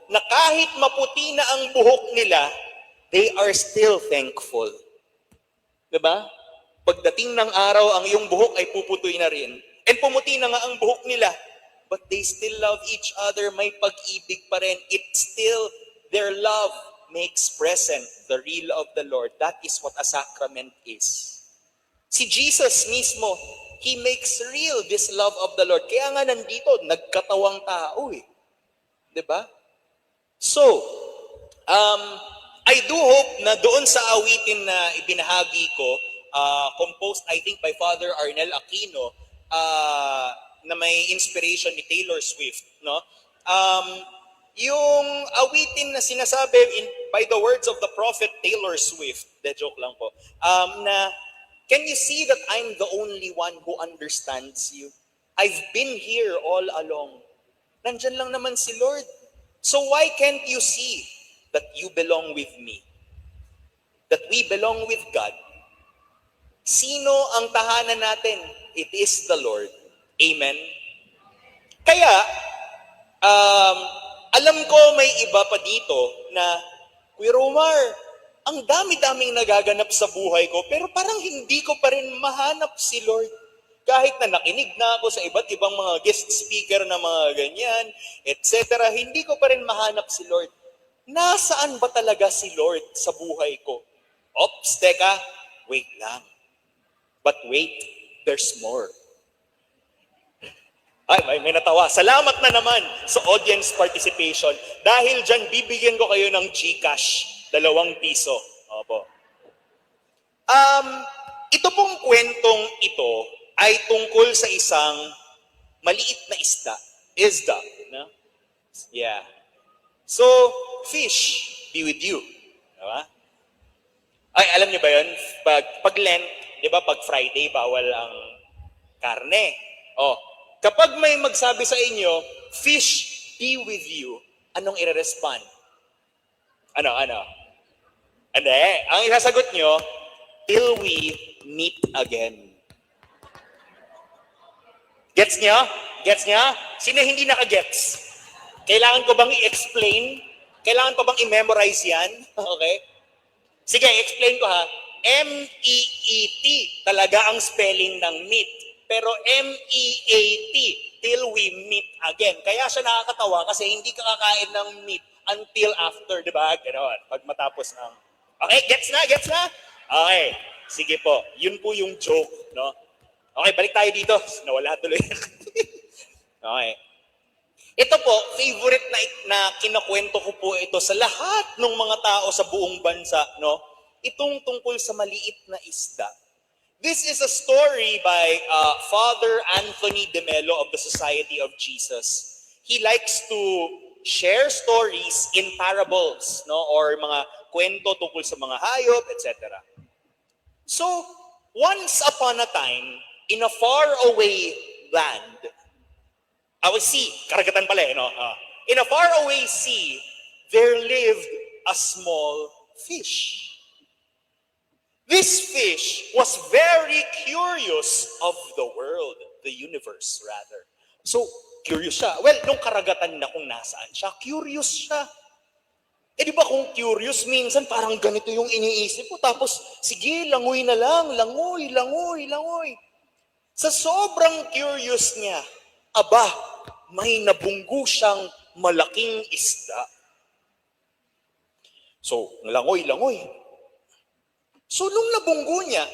na kahit maputi na ang buhok nila, they are still thankful. Diba? Pagdating ng araw, ang iyong buhok ay puputoy na rin. And pumuti na nga ang buhok nila. But they still love each other. May pag-ibig pa rin. It's still their love makes present the real of the Lord. That is what a sacrament is. Si Jesus mismo, He makes real this love of the Lord. Kaya nga nandito, nagkatawang tao eh. Diba? So, I do hope na doon sa awitin na ibinahagi ko, composed I think by Father Arnel Aquino, na may inspiration ni Taylor Swift, no? Yung awitin na sinasabi by the words of the prophet Taylor Swift, de joke lang po, na, can you see that I'm the only one who understands you? I've been here all along. Nandyan lang naman si Lord. So why can't you see that you belong with me? That we belong with God? Sino ang tahanan natin? It is the Lord. Amen? Kaya, alam ko may iba pa dito na, Kuya Romar, ang dami-daming nagaganap sa buhay ko, pero parang hindi ko pa rin mahanap si Lord. Kahit na nakinig na ako sa iba't ibang mga guest speaker na mga ganyan, etc., hindi ko pa rin mahanap si Lord. Nasaan ba talaga si Lord sa buhay ko? Ops, teka, wait lang. But wait, there's more. Ay, may natawa. Salamat na naman sa audience participation. Dahil dyan, bibigyan ko kayo ng GCash. 2 piso. Opo. Ito pong kwentong ito ay tungkol sa isang maliit na isda. No? Yeah. So, fish be with you. Diba? Ay, alam niyo ba yun? Pag Lent, di ba, pag Friday, bawal ang karne. Kapag may magsabi sa inyo, fish be with you, anong i-respond? Ano? Hindi. Ang isasagot nyo, till we meet again. Gets nyo? Sino hindi naka-gets? Kailangan ko bang i-explain? Kailangan pa bang i-memorize yan? Okay? Sige, explain ko ha. M-E-E-T talaga ang spelling ng meet. Pero M-E-A-T, till we meet again. Kaya siya nakakatawa kasi hindi ka kakain ng meat until after, di ba? Ganon, pag matapos ng... Okay, gets na? Okay, sige po. Yun po yung joke, no? Okay, balik tayo dito. Nawala tuloy. Okay. Ito po, favorite na kinakwento ko po ito sa lahat ng mga tao sa buong bansa, no? Itong tungkol sa maliit na isda. This is a story by Father Anthony de Mello of the Society of Jesus. He likes to share stories in parables, no, or mga kwento tungkol sa mga hayop, etc. So, once upon a time, in a faraway land, sea, karagatan pala no? In a faraway sea, there lived a small fish. This fish was very curious of the world, the universe rather. So, curious siya. Well, nung karagatan na kung nasaan siya, curious siya. Eh di ba kung curious, minsan parang ganito yung iniisip ko. Tapos, sige, langoy na lang. Langoy, langoy, langoy. Sa sobrang curious niya, aba, may nabunggo siyang malaking isda. So, langoy, langoy. So, nung nabunggo niya,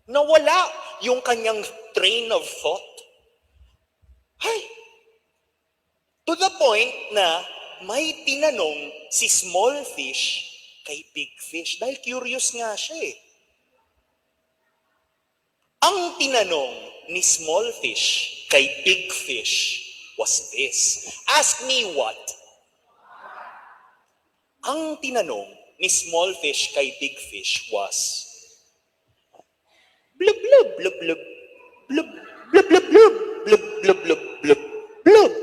nawala yung kanyang train of thought. Ay, to the point na may tinanong si small fish kay big fish dahil curious nga siya eh. Ang tinanong ni small fish kay big fish was this. Ask me what? Ang tinanong ni small fish kay big fish was blub blub blub blub blub blub blub blub blub blub blub blub blub.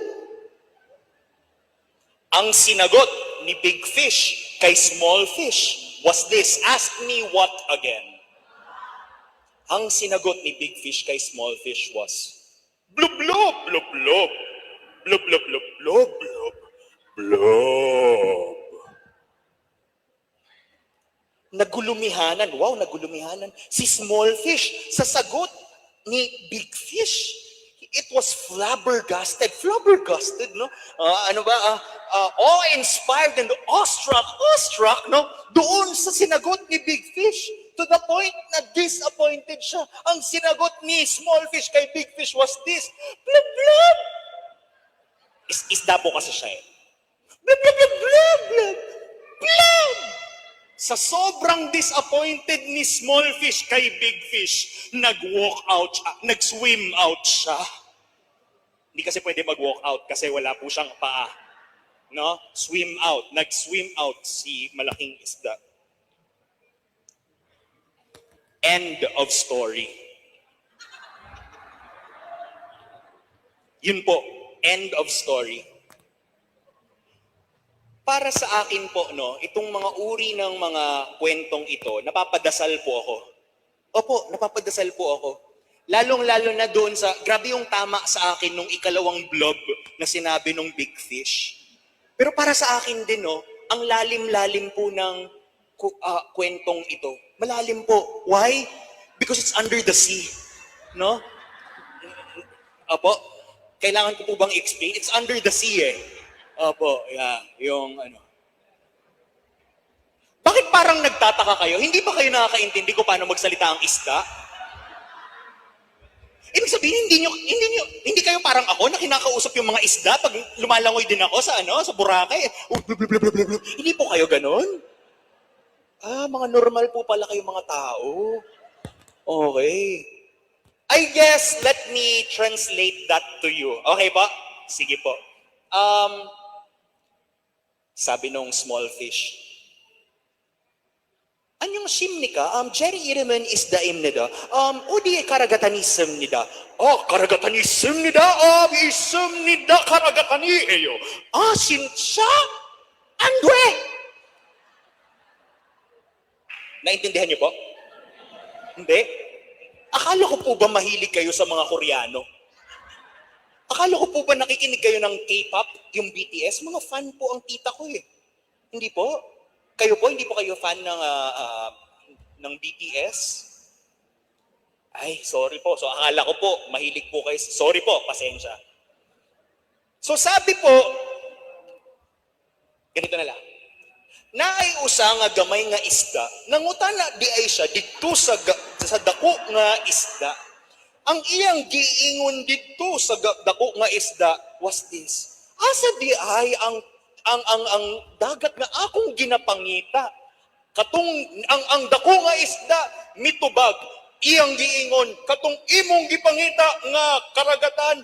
Ang sinagot ni big fish kay small fish was this. Ask me what again? Ang sinagot ni big fish kay small fish was blub blub blub blub blub blub blub blub blub blub. Nagulumihanan, wow, nagulumihanan si small fish sa sagot ni big fish. It was flabbergasted, no? Awe-inspired and awestruck, no? Doon sa sinagot ni big fish, to the point na disappointed siya. Ang sinagot ni small fish kay big fish was this, blub, blub. Isda po kasi siya eh. Blub, blub, blub, blub, blub, blub. Sa sobrang disappointed ni small fish kay big fish, nag-walk out siya, nag-swim out siya. Hindi kasi pwede mag-walk out kasi wala po siyang paa. No? Swim out. Nag-swim out si malaking isda. End of story. Yun po. End of story. Para sa akin po, no, itong mga uri ng mga kwentong ito, napapadasal po ako. Opo, napapadasal po ako. Lalong-lalo na doon sa, grabe yung tama sa akin nung ikalawang blob na sinabi nung big fish. Pero para sa akin din, no, ang lalim-lalim po ng kwentong ito. Malalim po. Why? Because it's under the sea. No? Opo, kailangan ko po bang explain? It's under the sea eh. Opo, yeah, yung ano. Bakit parang nagtataka kayo? Hindi ba kayo nakakaintindi kung paano magsalita ang isda? Ibig sabihin, hindi kayo parang ako na kinakausap yung mga isda pag lumalangoy din ako sa Boracay. Hindi po kayo ganun? Mga normal po pala kayo mga tao. Okay. I guess, let me translate that to you. Okay po? Sige po. Sabi nung small fish, anyong 심니까? 제리 이름은 있다입니다. 어디에 karagatan 있습니다? karagatan 있습니다. 있습니다. karagatan이에요. 진짜? 안 돼! Naintindihan niyo po? Hindi? Akala ko po ba mahilig kayo sa mga Koreano? Akala ko po ba nakikinig kayo ng K-pop, yung BTS? Mga fan po ang tita ko eh. Hindi po? Kayo po, hindi po kayo fan ng BTS? Ay, sorry po. So akala ko po, mahilig po kayo. Sorry po, pasensya. So sabi po, ganito na lang. Naay usa nga gamay nga isda, nangutana di ay siya dito sa dako nga isda. Ang iyang giingon dito sa dako nga isda was this. Asa di ay ang dagat nga akong ginapangita. Katong ang dako nga isda mitubag. Iyang giingon katong imong gipangita nga karagatan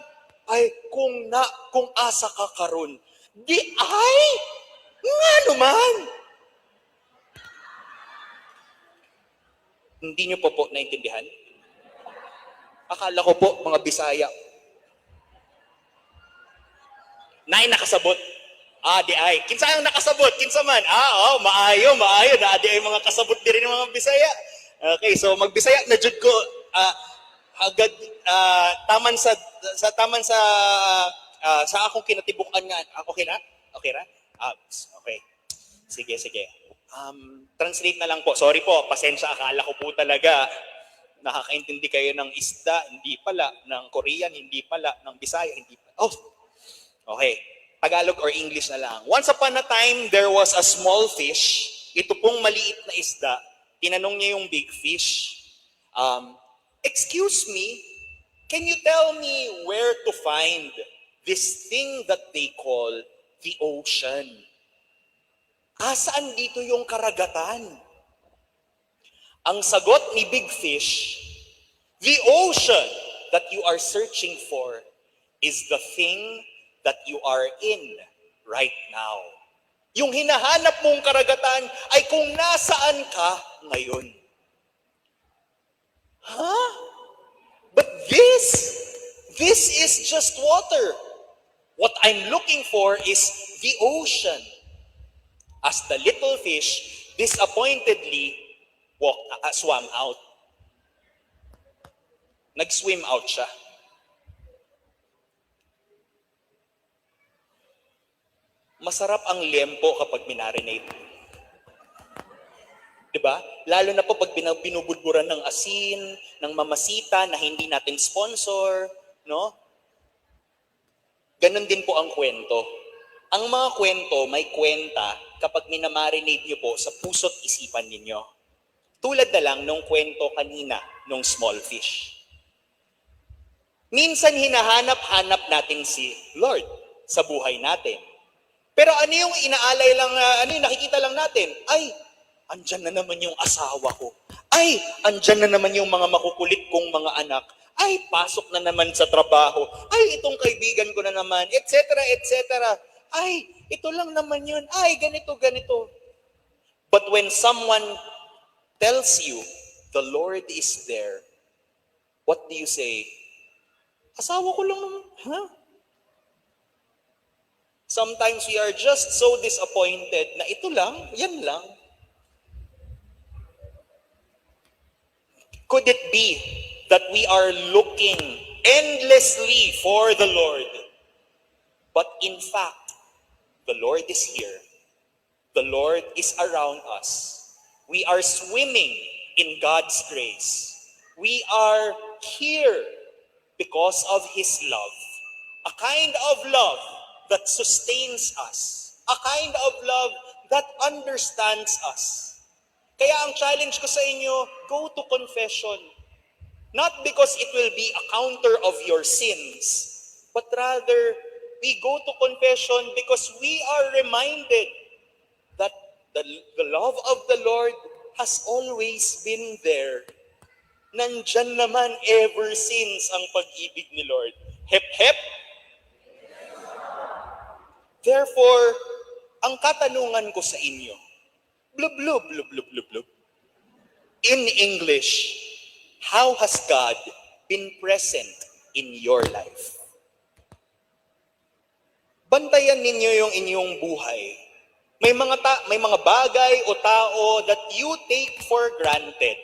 ay kung asa ka karon. Di ay nga naman. Hindi niyo po naintindihan? Akala ko po mga Bisaya. Naay nakasabot. Di ay. Kinsa ang nakasabot? Kinsa man? Maayo. Na di ay mga kasabot diri ng mga Bisaya. Okay, so magbisaya na jud ko agad taman sa akong kinatibukan nga. Okay na? Okay ra? Okay. Sige. Translate na lang po. Sorry po, pasensya, akala ko po talaga nakakaintindi kayo ng isda, hindi pala, ng Korean, hindi pala, ng Bisaya, hindi pala. Oh, okay. Tagalog or English na lang. Once upon a time, there was a small fish. Ito pong maliit na isda. Tinanong niya yung big fish, excuse me, can you tell me where to find this thing that they call the ocean? Saan dito yung karagatan? Ang sagot ni Big Fish, the ocean that you are searching for is the thing that you are in right now. Yung hinahanap mong karagatan ay kung nasaan ka ngayon. Huh? But this is just water. What I'm looking for is the ocean. As the little fish disappointedly swam out. Nag-swim out siya. Masarap ang liempo kapag minarinate. Diba? Lalo na po pag binubudburan ng asin, ng mamasita na hindi natin sponsor, no? Ganon din po ang kwento. Ang mga kwento may kwenta kapag minamarinate niyo po sa puso't isipan ninyo. Tulad na lang nung kwento kanina, nung small fish. Minsan hinahanap-hanap natin si Lord sa buhay natin. Pero ano yung inaalay lang, ano yung nakikita lang natin? Ay, andyan na naman yung asawa ko. Ay, andyan na naman yung mga makukulit kong mga anak. Ay, pasok na naman sa trabaho. Ay, itong kaibigan ko na naman, etc., etc. Ay, ito lang naman yun. Ay, ganito. But when someone tells you, the Lord is there, what do you say? Asawa ko lang naman. Huh? Sometimes we are just so disappointed na ito lang, yan lang. Could it be that we are looking endlessly for the Lord? But in fact, the Lord is here. The Lord is around us. We are swimming in God's grace. We are here because of His love. A kind of love that sustains us. A kind of love that understands us. Kaya ang challenge ko sa inyo, go to confession. Not because it will be a counter of your sins, but rather, we go to confession because we are reminded that the love of the Lord has always been there. Nandyan naman ever since ang pag-ibig ni Lord. Hep, hep. Therefore, ang katanungan ko sa inyo, blub, blub, blub, blub, blub, blub. In English, how has God been present in your life? Bantayan ninyo yung inyong buhay. May mga bagay o tao that you take for granted.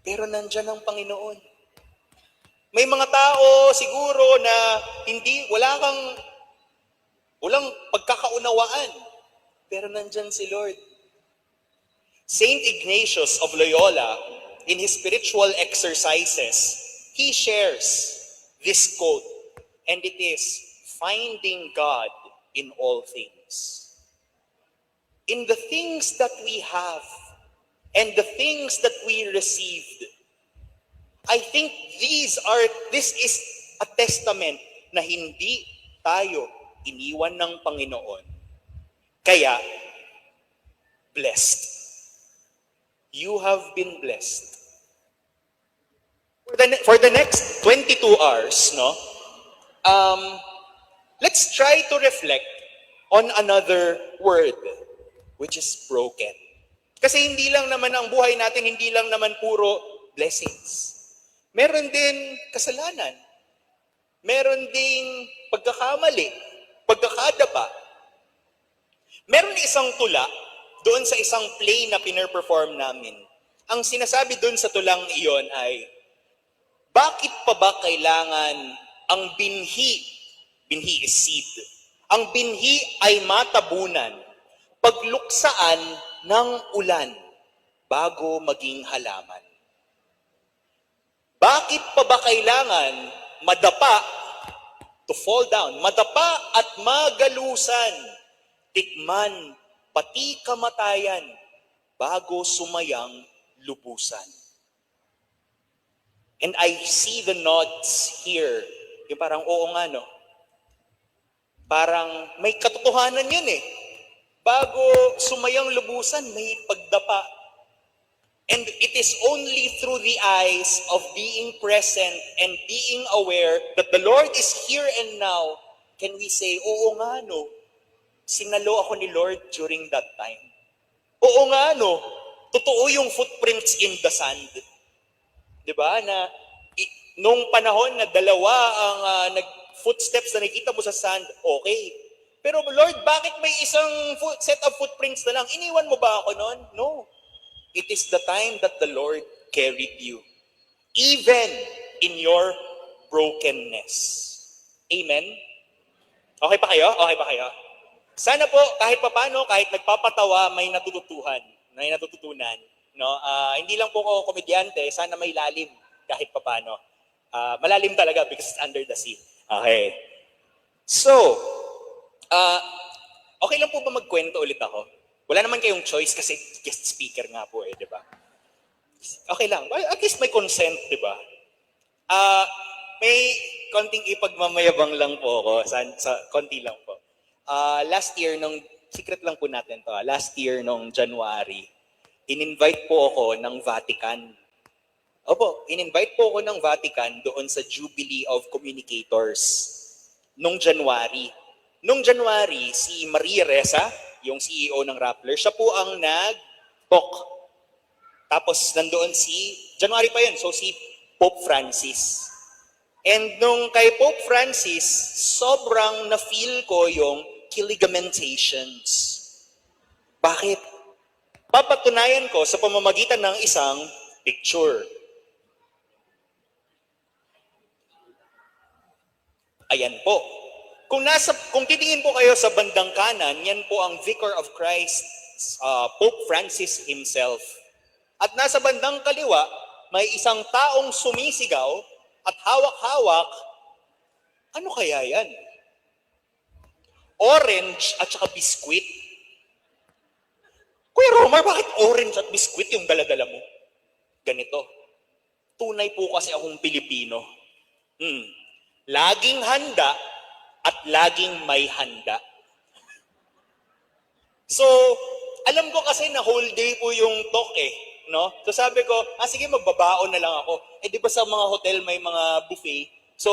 Pero nandyan ang Panginoon. May mga tao siguro na walang pagkakaunawaan. Pero nandyan si Lord. Saint Ignatius of Loyola, in his spiritual exercises, he shares this quote, and it is, finding God in all things. In the things that we have and the things that we received, I think this is a testament na hindi tayo iniwan ng Panginoon. Kaya, blessed. You have been blessed. For the next 22 hours, no? Let's try to reflect on another word, which is broken. Kasi hindi lang naman ang buhay natin, hindi lang naman puro blessings. Meron din kasalanan. Meron ding pagkakamali, pagkakadapa. Meron isang tula doon sa isang play na pinerperform namin. ang sinasabi dun sa tulang iyon ay, bakit pa ba kailangan ang binhi is seed, ang binhi ay matabunan, pagluksaan ng ulan bago maging halaman? Bakit pa ba kailangan madapa, to fall down, madapa at magalusan, tikman, pati kamatayan, bago sumayang lubusan? And I see the nods here. Yung parang, oo nga, no? Parang may katotohanan yun eh. Bago sumayang lubusan, may pagdapa. And it is only through the eyes of being present and being aware that the Lord is here and now, can we say, oo nga, no? Sinalo ako ni Lord during that time. Oo nga, no? Totoo yung footprints in the sand. Diba? Na nung panahon na dalawa ang footsteps na nakita mo sa sand, okay. Pero Lord, bakit may isang set of footprints na lang? Iniwan mo ba ako noon? No. It is the time that the Lord carried you. Even in your brokenness. Amen? Okay pa kayo? Okay pa kayo? Sana po, kahit papano, kahit nagpapatawa, may natututunan. No? Hindi lang po ako komedyante, sana may lalim kahit papano. Malalim talaga because it's under the sea. Okay. So, okay lang po ba magkwento ulit ako? Wala naman kayong choice kasi guest speaker nga po di ba? Okay lang. At least may consent, di ba? May konting ipagmamayabang lang po ako. Sa konti lang po. Last year, secret lang po natin to. Last year, nung January, in-invite po ako ng Vatican. Opo, in-invite po ako ng Vatican doon sa Jubilee of Communicators nung January. Nung January, si Maria Ressa, yung CEO ng Rappler, siya po ang nag-talk. Tapos nandoon January pa yun, so si Pope Francis. And nung kay Pope Francis, sobrang na-feel ko yung kiligamentations. Bakit? Papatunayan ko sa pamamagitan ng isang picture. Ayan po. Kung titingin po kayo sa bandang kanan, yan po ang Vicar of Christ, Pope Francis himself. At nasa bandang kaliwa, may isang taong sumisigaw at hawak-hawak. Ano kaya yan? Orange at saka biskwit. Kuya Romar, bakit orange at biskwit yung dala-dala mo? Ganito. Tunay po kasi akong Pilipino. Laging handa at laging may handa. So, alam ko kasi na whole day po yung talk no? So sabi ko, sige magbabaon na lang ako. Di ba sa mga hotel may mga buffet? So,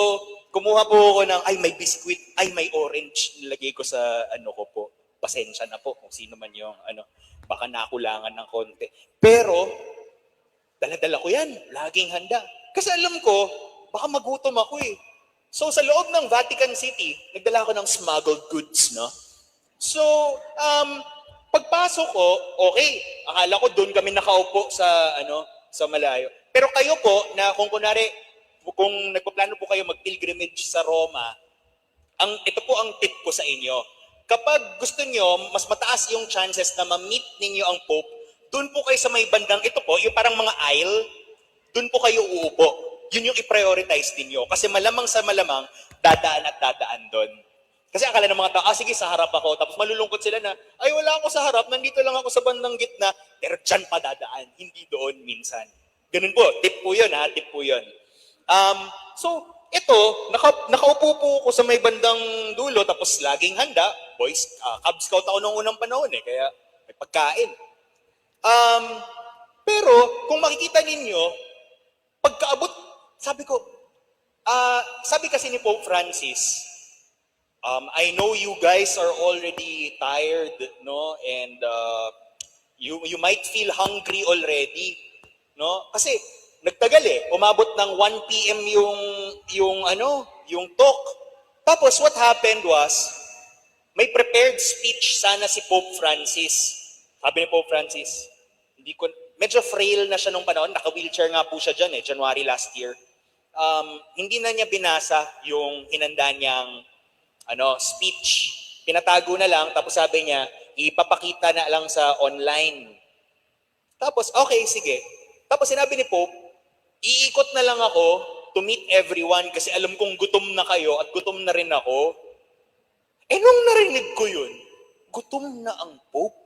kumuha po ako ng, may biscuit, may orange. Nilagay ko sa ko po. Pasensya na po kung sino man yung baka nakulangan ng konti. Pero, dala-dala ko yan. Laging handa. Kasi alam ko, baka magutom ako So sa loob ng Vatican City, nagdala ako ng smuggled goods, no? So, pagpasok ko, okay, akala ko doon kami nakaupo sa malayo. Pero kayo po, na kung nagpaplano po kayo mag-pilgrimage sa Roma, ito po ang tip ko sa inyo. Kapag gusto nyo, mas mataas yung chances na ma-meet ninyo ang Pope, doon po kayo sa may bandang, ito po, yung parang mga aisle, doon po kayo uupo. Yun yung i-prioritize ninyo. Kasi malamang sa malamang, dadaan doon. Kasi akala ng mga tao, sige, sa harap ako. Tapos malulungkot sila na, wala ako sa harap, nandito lang ako sa bandang gitna. Pero dyan pa dadaan, hindi doon minsan. Ganun po, tip po yun tip po yun. So, ito, nakaupo po ako sa may bandang dulo, tapos laging handa. Boys, Cub Scout ako noong unang panahon kaya may pagkain. Pero, kung makikita ninyo, pagkaabot, sabi kasi ni Pope Francis, I know you guys are already tired, no? And you might feel hungry already, no? Kasi nagtagal umabot ng 1 PM yung talk. Tapos what happened was, may prepared speech sana si Pope Francis. Sabi ni Pope Francis, medyo frail na siya nung panahon, naka-wheelchair nga po siya dyan January last year. Hindi na niya binasa yung hinanda niyang speech. Pinatago na lang, tapos sabi niya, ipapakita na lang sa online. Tapos, okay, sige. Tapos sinabi ni Pope, iikot na lang ako to meet everyone kasi alam kong gutom na kayo at gutom na rin ako. Nung narinig ko yun, gutom na ang Pope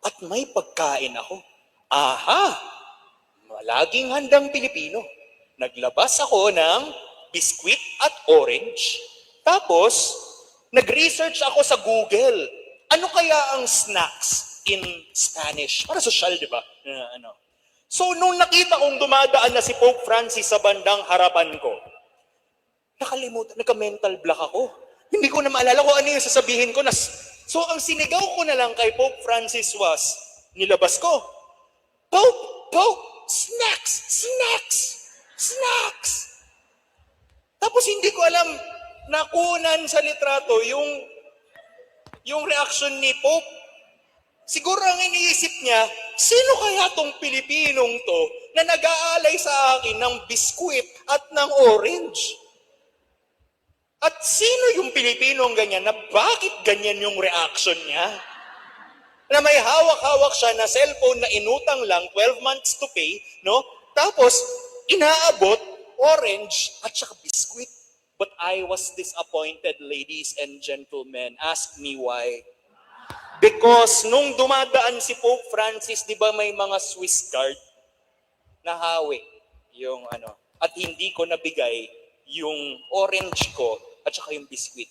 at may pagkain ako. Aha! Laging handang Pilipino. Naglabas ako ng biskwit at orange. Tapos, nag-research ako sa Google. Ano kaya ang snacks in Spanish? Para social, di ba? So, nung nakita kong dumadaan na si Pope Francis sa bandang harapan ko, nakalimutan, nagka-mental block ako. Hindi ko na maalala kung ano yung sasabihin ko. So, ang sinigaw ko na lang kay Pope Francis was, nilabas ko, Pope, snacks, snacks, snacks. Tapos hindi ko alam, nakunan sa litrato yung reaction ni Pope. Siguro ang iniisip niya, sino kaya tong Pilipinong to na nag-aalay sa akin ng biskwit at ng orange? At sino yung Pilipinong ganyan na bakit ganyan yung reaction niya? Na may hawak-hawak siya na cellphone na inutang lang, 12 months to pay, no? Tapos, inaabot, orange, at saka biskwit. But I was disappointed, ladies and gentlemen. Ask me why. Because nung dumadaan si Pope Francis, di ba may mga Swiss guard na hawi yung at hindi ko nabigay yung orange ko at saka yung biskwit.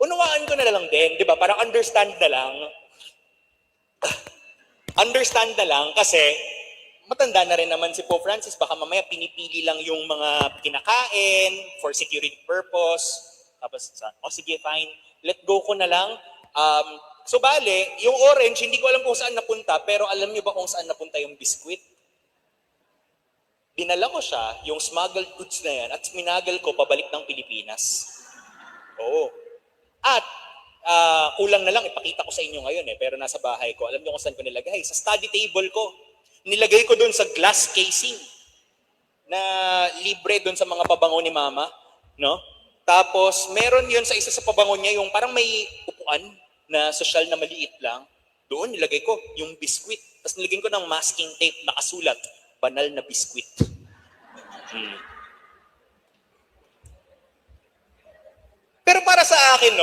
Unawaan ko na lang din, di ba? Parang understand na lang. Understand na lang kasi matanda na rin naman si Pope Francis. Baka mamaya pinipili lang yung mga kinakain for security purpose. Tapos, sige, fine. Let go ko na lang. So bale, yung orange, hindi ko alam kung saan napunta, pero alam niyo ba kung saan napunta yung biskwit? Dinala ko siya, yung smuggled goods na yan, at minagal ko pabalik ng Pilipinas. Oo. At kulang na lang, ipakita ko sa inyo ngayon pero nasa bahay ko. Alam niyo kung saan ko nilagay? Sa study table ko. Nilagay ko doon sa glass casing na libre doon sa mga pabango ni Mama. No? Tapos, meron yun sa isa sa pabango niya, yung parang may upuan na social na maliit lang. Doon nilagay ko yung biskwit. Tapos nilagay ko ng masking tape, nakasulat, banal na biskwit. Pero para sa akin,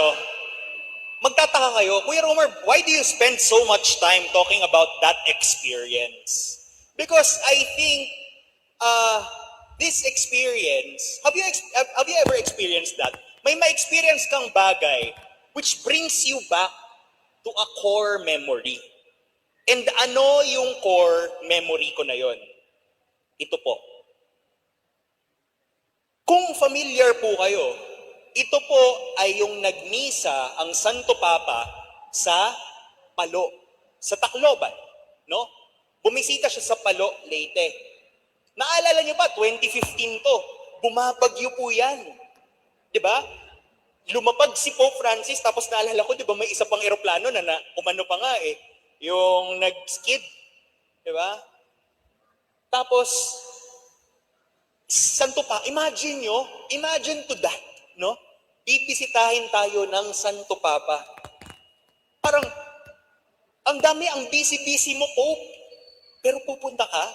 magtataka kayo, Kuya Romer, why do you spend so much time talking about that experience? Because I think this experience, have you ever experienced that? May ma-experience kang bagay which brings you back to a core memory. And ano yung core memory ko na yon? Ito po. Kung familiar po kayo, ito po ay yung nagmisa ang Santo Papa sa Palo, sa Tacloban, no? Bumisita siya sa Palo, Leyte. Naalala niyo ba, 2015 to, bumabagyo po yan. 'Di ba? Lumapag si Pope Francis, tapos naalala ko, 'di ba, may isa pang eroplano na umano pa nga yung nag-skid. 'Di ba? Tapos, Santo Papa, imagine to that, no? Bibisitahin tayo ng Santo Papa. Parang, ang dami, ang busy-busy mo, Pope. Pero pupunta ka?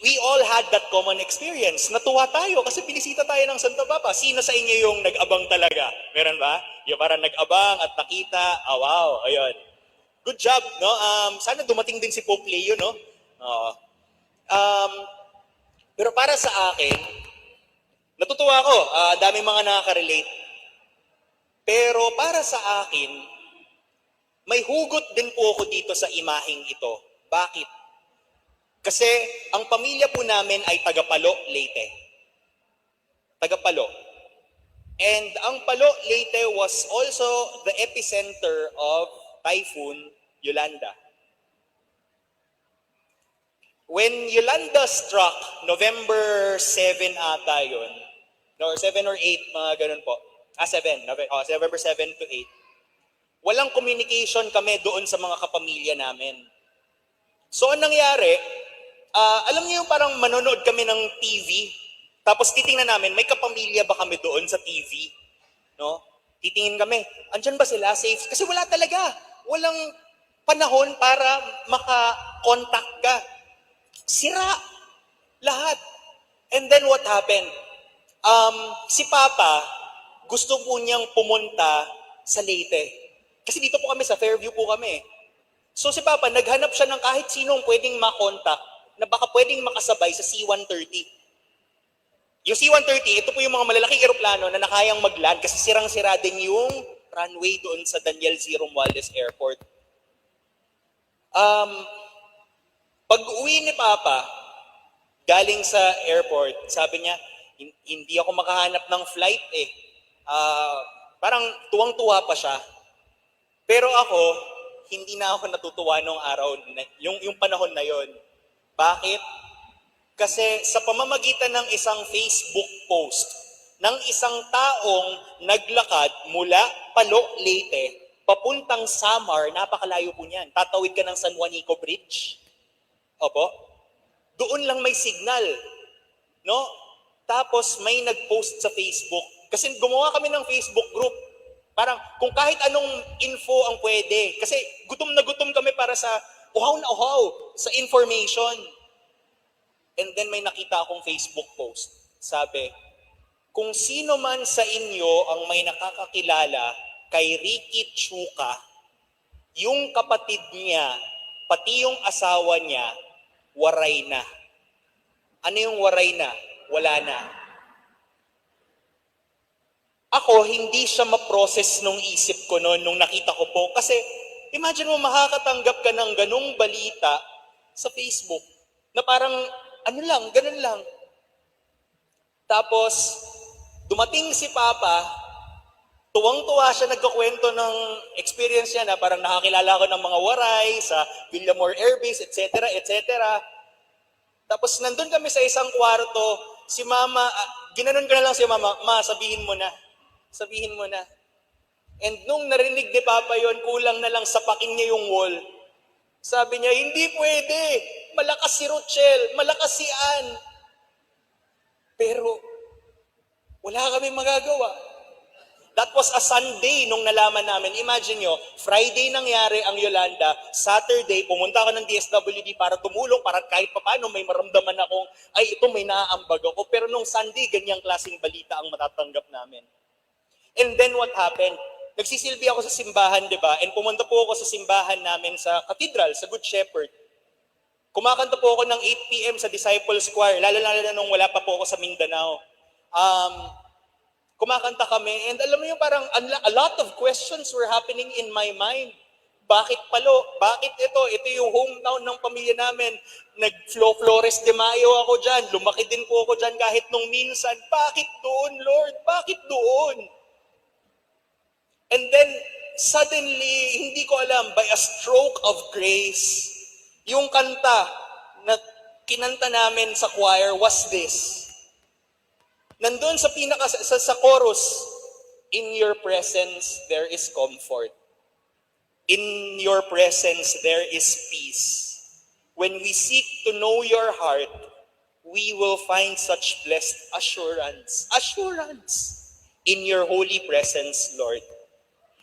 We all had that common experience. Natuwa tayo kasi binisita tayo ng Santo Papa. Sino sa inyo yung nag-abang talaga? Meron ba? Yung parang nag-abang at nakita, wow, ayun. Good job, no? Sana dumating din si Pope Leo, no? Pero para sa akin, natutuwa ako, daming mga nakaka-relate. Pero para sa akin, may hugot din po ako dito sa imaheng ito. Bakit? Kasi ang pamilya po namin ay taga-Palo, Leyte. Taga-Palo. And ang Palo, Leyte was also the epicenter of Typhoon Yolanda. When Yolanda struck, November 7 ata yun, or 7 or 8, mga ganun po. 7, November 7 to 8. walang communication kami doon sa mga kapamilya namin. So, anong nangyari, alam niyo yung parang manonood kami ng TV, tapos titingnan namin, may kapamilya ba kami doon sa TV? No? Titingin kami, andyan ba sila? Safe? Kasi wala talaga. Walang panahon para maka-contact ka. Sira. Lahat. And then what happened? Si Papa, gusto po niyang pumunta sa Leyte. Kasi dito po kami, sa Fairview po kami. So si Papa, naghanap siya ng kahit sinong pwedeng makontak na baka pwedeng makasabay sa C-130. Yung C-130, ito po yung mga malalaking eroplano na nakayang mag-land kasi sirang-sira din yung runway doon sa Daniel Z. Romualdez Airport. Pag uwi ni Papa, galing sa airport, sabi niya, hindi ako makahanap ng flight eh. Parang tuwang-tuwa pa siya. Pero ako, hindi na ako natutuwa nung araw, yung panahon na yon. Bakit? Kasi sa pamamagitan ng isang Facebook post, ng isang taong naglakad mula Palo, Leyte, papuntang Samar, napakalayo po niyan. Tatawid ka ng San Juanico Bridge. Opo. Doon lang may signal. No? Tapos may nag-post sa Facebook. Kasi gumawa kami ng Facebook group. Parang kung kahit anong info ang pwede. Kasi gutom na gutom kami para sa uhaw na uhaw sa information. And then may nakita akong Facebook post. Sabi, kung sino man sa inyo ang may nakakakilala kay Ricky Chuka, yung kapatid niya, pati yung asawa niya, waray na. Ano yung waray na? Wala na. Ako, hindi siya ma-process nung isip ko noon, nung nakita ko po. Kasi, imagine mo, makakatanggap ka ng ganung balita sa Facebook na parang, ano lang, ganun lang. Tapos, dumating si Papa, tuwang-tuwa siya nagkakwento ng experience niya na parang nakakilala ko ng mga waray sa Villamor Air Base, etc., etc. Tapos nandun kami sa isang kwarto, si Mama, ginanon ko na lang si Mama, Ma, sabihin mo na. Sabihin mo na. And nung narinig ni Papa yon, kulang na lang sapakin niya yung wall. Sabi niya, hindi pwede. Malakas si Rochelle, malakas si Ann. Pero, wala kami magagawa. That was a Sunday nung nalaman namin. Imagine nyo, Friday nangyari ang Yolanda, Saturday, pumunta ako ng DSWD para tumulong, para kahit paano may maramdaman akong, ay ito may naaambag ako. Pero nung Sunday, ganyang klaseng balita ang matatanggap namin. And then what happened? Nagsisilbi ako sa simbahan, di ba? And pumunta po ako sa simbahan namin sa Cathedral, sa Good Shepherd. Kumakanta po ako ng 8 p.m. sa Disciples Choir, lalo-lalo na nung wala pa po ako sa Mindanao. Kumakanta kami, and alam mo yung parang a lot of questions were happening in my mind. Bakit Palo? Bakit ito? Ito yung hometown ng pamilya namin. Nag-Flores de Mayo ako dyan. Lumaki din po ako dyan kahit nung minsan. Bakit doon, Lord? Bakit doon? And then, suddenly, hindi ko alam, by a stroke of grace, yung kanta na kinanta namin sa choir was this. Nandun sa sa chorus, in your presence there is comfort. In your presence there is peace. When we seek to know your heart, we will find such blessed assurance. Assurance in your holy presence, Lord.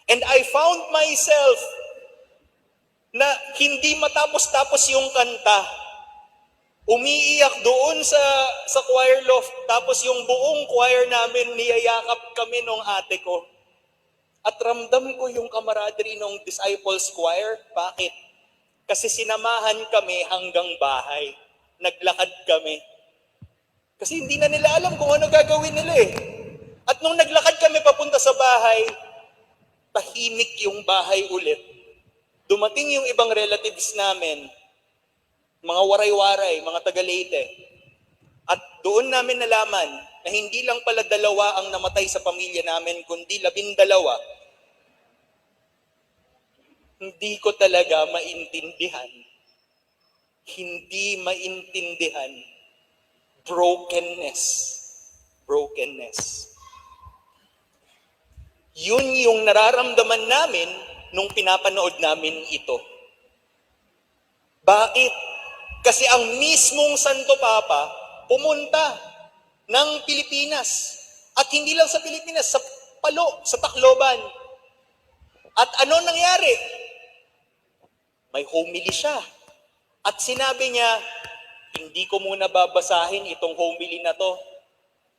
And I found myself na hindi matapos-tapos yung kanta. Umiiyak doon sa choir loft, tapos yung buong choir namin, niyayakap kami nung ate ko. At ramdam ko yung camaraderie ng Disciples Choir. Bakit? Kasi sinamahan kami hanggang bahay. Naglakad kami. Kasi hindi na nila alam kung ano gagawin nila eh. At nung naglakad kami papunta sa bahay, tahimik yung bahay ulit. Dumating yung ibang relatives namin, mga waray-waray, mga taga-Leyte. At doon namin nalaman na hindi lang pala 2 ang namatay sa pamilya namin, kundi 12. Hindi ko talaga maintindihan. Hindi maintindihan. Brokenness. Brokenness. Yun yung nararamdaman namin nung pinapanood namin ito. Bakit? Kasi ang mismong Santo Papa pumunta ng Pilipinas. At hindi lang sa Pilipinas, sa Palo, sa Tacloban. At ano nangyari? May homily siya. At sinabi niya, hindi ko muna babasahin itong homily na to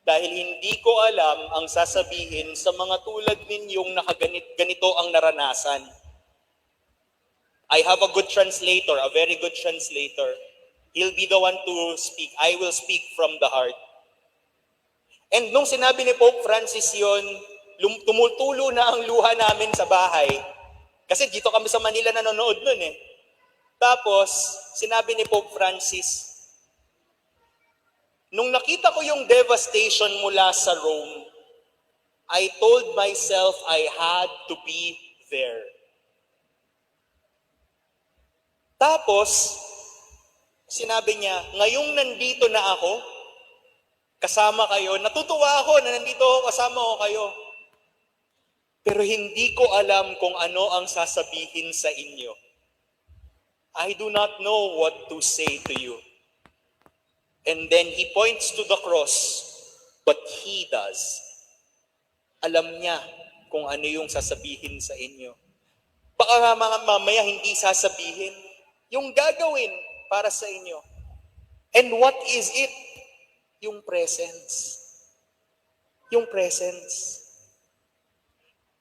dahil hindi ko alam ang sasabihin sa mga tulad ninyong ganito ang naranasan. I have a good translator, a very good translator. He'll be the one to speak. I will speak from the heart. And nung sinabi ni Pope Francis yon, tumutulo na ang luha namin sa bahay. Kasi dito kami sa Manila nanonood nun eh. Tapos, sinabi ni Pope Francis, nung nakita ko yung devastation mula sa Rome, I told myself I had to be there. Tapos, sinabi niya, ngayong nandito na ako, kasama kayo, natutuwa ako na nandito ako, kasama ko kayo. Pero hindi ko alam kung ano ang sasabihin sa inyo. I do not know what to say to you. And then he points to the cross, but he does. Alam niya kung ano yung sasabihin sa inyo. Baka mamaya hindi sasabihin, yung gagawin para sa inyo. And what is it? Yung presence. Yung presence.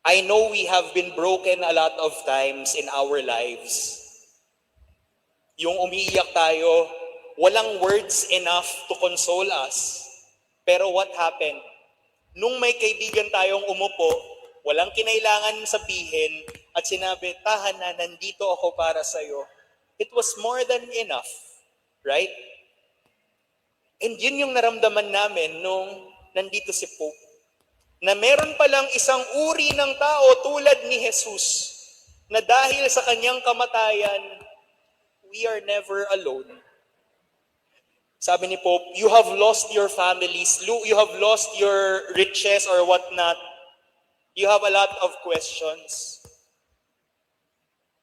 I know we have been broken a lot of times in our lives. Yung umiiyak tayo, walang words enough to console us. Pero what happened? Nung may kaibigan tayong umupo, walang kinailangan sabihin at sinabi, tahan na, nandito ako para sa'yo. It was more than enough, right? And yun yung naramdaman namin nung nandito si Pope. Na meron palang isang uri ng tao tulad ni Jesus na dahil sa kanyang kamatayan, we are never alone. Sabi ni Pope, you have lost your families, you have lost your riches or whatnot. You have a lot of questions.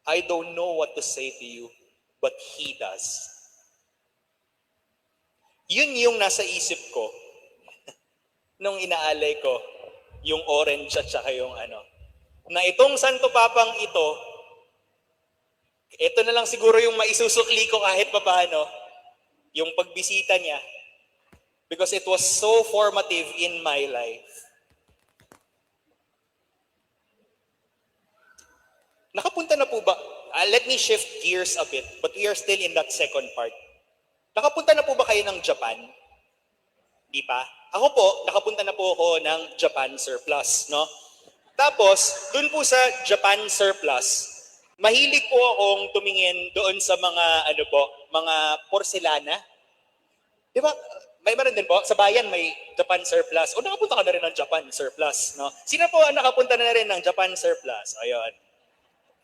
I don't know what to say to you, but He does. Yun yung nasa isip ko nung inaalay ko yung orange at saka yung na itong Santo Papang ito na lang siguro yung maisusukli ko kahit papaano, yung pagbisita niya, because it was so formative in my life. Nakapunta na po ba? Let me shift gears a bit, but we are still in that second part. Nakapunta na po ba kayo ng Japan? Di pa? Ako po, nakapunta na po ako ng Japan Surplus, no? Tapos, dun po sa Japan Surplus, mahilig po akong tumingin doon sa mga, mga porselana. Di ba? May meron din po, sa bayan may Japan Surplus. O nakapunta ka na rin ng Japan Surplus, no? Sino po ang nakapunta na rin ng Japan Surplus? Ayun.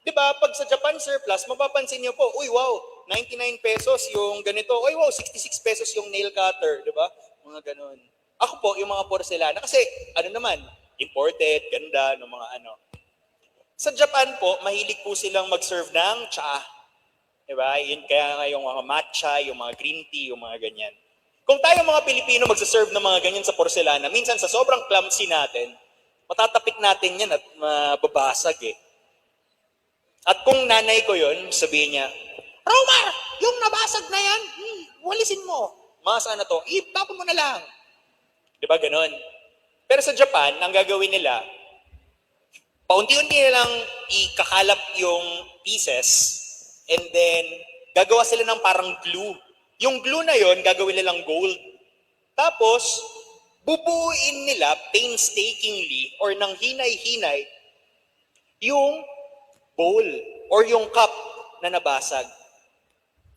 Di ba, pag sa Japan Surplus, mapapansin niyo po, uy, wow, 99 pesos yung ganito. Uy, wow, 66 pesos yung nail cutter. Di ba? Mga ganun. Ako po, yung mga porcelana. Kasi, naman, imported, ganda, ng mga Sa Japan po, mahilig po silang mag-serve ng cha. Di ba? Yun, kaya nga yung mga matcha, yung mga green tea, yung mga ganyan. Kung tayo mga Pilipino magsaserve ng mga ganyan sa porcelana, minsan sa sobrang clumsy natin, matatapik natin yan at mababasag eh. At kung nanay ko yun, sabihin niya, Romar, yung nabasag na yan, walisin mo. Masa na to, tapon mo na lang. Di ba ganon? Pero sa Japan, ang gagawin nila, paunti-unti nilang ikakalap yung pieces and then gagawa sila ng parang glue. Yung glue na yon gagawin nilang gold. Tapos, bubuuin nila painstakingly or ng hinay-hinay yung bowl or yung cup na nabasag.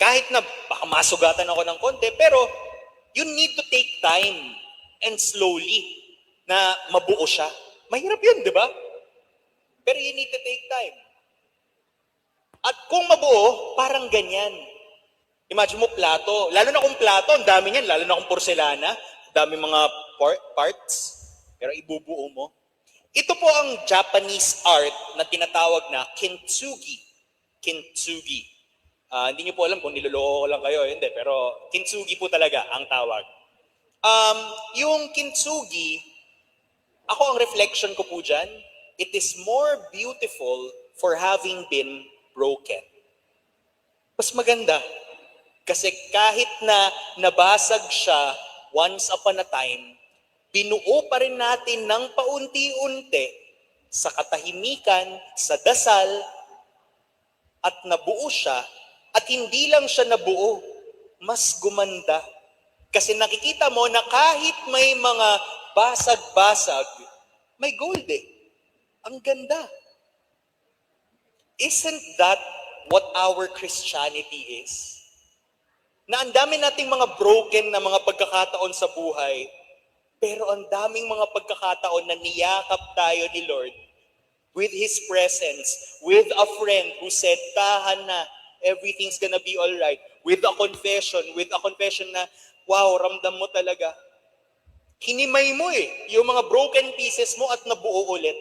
Kahit na baka masugatan ako ng konti, pero you need to take time and slowly na mabuo siya. Mahirap yun, di ba? Pero you need to take time. At kung mabuo, parang ganyan. Imagine mo plato. Lalo na kung plato, ang dami niyan. Lalo na kung porcelana, dami mga parts. Pero ibubuo mo. Ito po ang Japanese art na tinatawag na kintsugi. Kintsugi. Hindi niyo po alam kung niloloko ko lang kayo, hindi. Pero kintsugi po talaga ang tawag. Yung kintsugi, ako ang reflection ko po dyan, it is more beautiful for having been broken. Mas maganda. Kasi kahit na nabasag siya once upon a time, binuo pa rin natin ng paunti-unti sa katahimikan, sa dasal, at nabuo siya. At hindi lang siya nabuo, mas gumanda. Kasi nakikita mo na kahit may mga basag-basag, may gold eh. Ang ganda. Isn't that what our Christianity is? Na ang dami nating mga broken na mga pagkakataon sa buhay, pero ang daming mga pagkakataon na niyakap tayo ni Lord with His presence, with a friend who said, tahan na, everything's gonna be alright. With a confession na, wow, ramdam mo talaga. Hinimay mo yung mga broken pieces mo at nabuo ulit.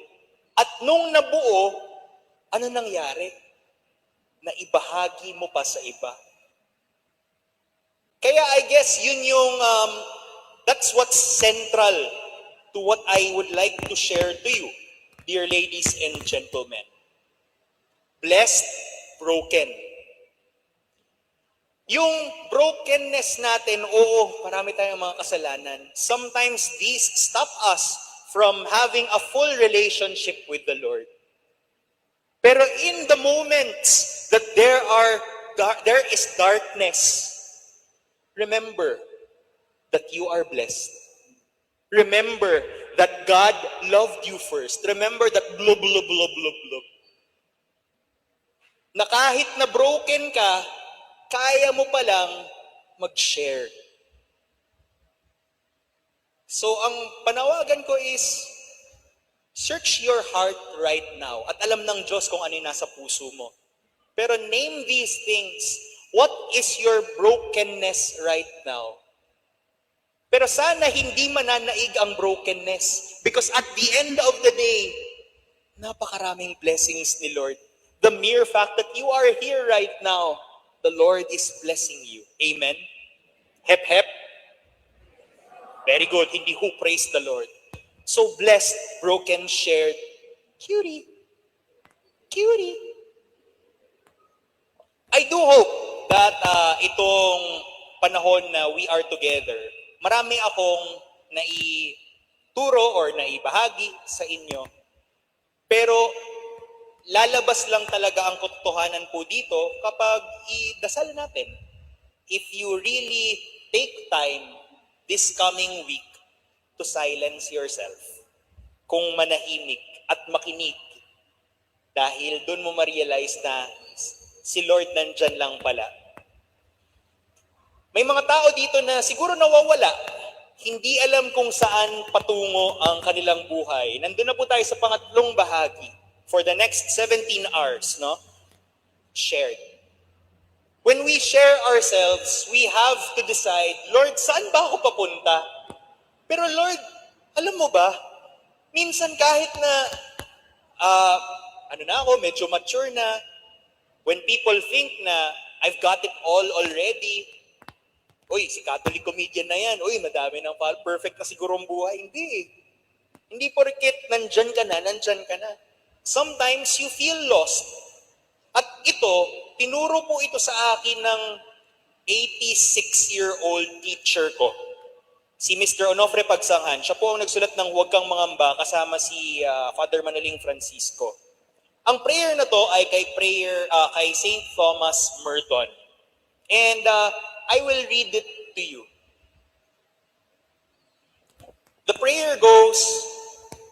At nung nabuo, ano nangyari? Naibahagi mo pa sa iba. Kaya I guess yun yung, that's what's central to what I would like to share to you, dear ladies and gentlemen. Blessed, broken. Yung brokenness natin, oo, marami tayong mga kasalanan. Sometimes these stop us from having a full relationship with the Lord. Pero in the moments that there is darkness, remember that you are blessed. Remember that God loved you first. Remember that blah, blah, blah, blah, blah. Na kahit na broken ka, kaya mo palang mag-share. So ang panawagan ko is, search your heart right now. At alam ng Diyos kung ano yung nasa puso mo. Pero name these things. What is your brokenness right now? Pero sana hindi mananaig ang brokenness. Because at the end of the day, napakaraming blessings ni Lord. The mere fact that you are here right now, the Lord is blessing you. Amen? Hep, hep. Very good. Hindi who praise the Lord. So blessed, broken, shared. Cutie. Cutie. I do hope that itong panahon na we are together, marami akong naituro or naibahagi sa inyo. Pero lalabas lang talaga ang katotohanan po dito kapag idasal natin. If you really take time this coming week to silence yourself, kung manahimik at makinig, dahil doon mo ma-realize na si Lord nandyan lang pala. May mga tao dito na siguro nawawala, hindi alam kung saan patungo ang kanilang buhay. Nandun na po tayo sa pangatlong bahagi for the next 17 hours, no? Shared. When we share ourselves, we have to decide, Lord, saan ba ako papunta? Pero Lord, alam mo ba, minsan kahit na, medyo mature na, when people think na, I've got it all already, uy, si Catholic comedian na yan, uy, madami ng perfect na siguro ang buhay. Hindi. Hindi porket nandyan ka na. Sometimes you feel lost. At ito, tinuro po ito sa akin ng 86-year-old teacher ko. Si Mr. Onofre Pagsanghan. Siya po ang nagsulat ng Huwag Kang Mangamba kasama si Father Manaling Francisco. Ang prayer na to ay kay St. Thomas Merton. And I will read it to you. The prayer goes,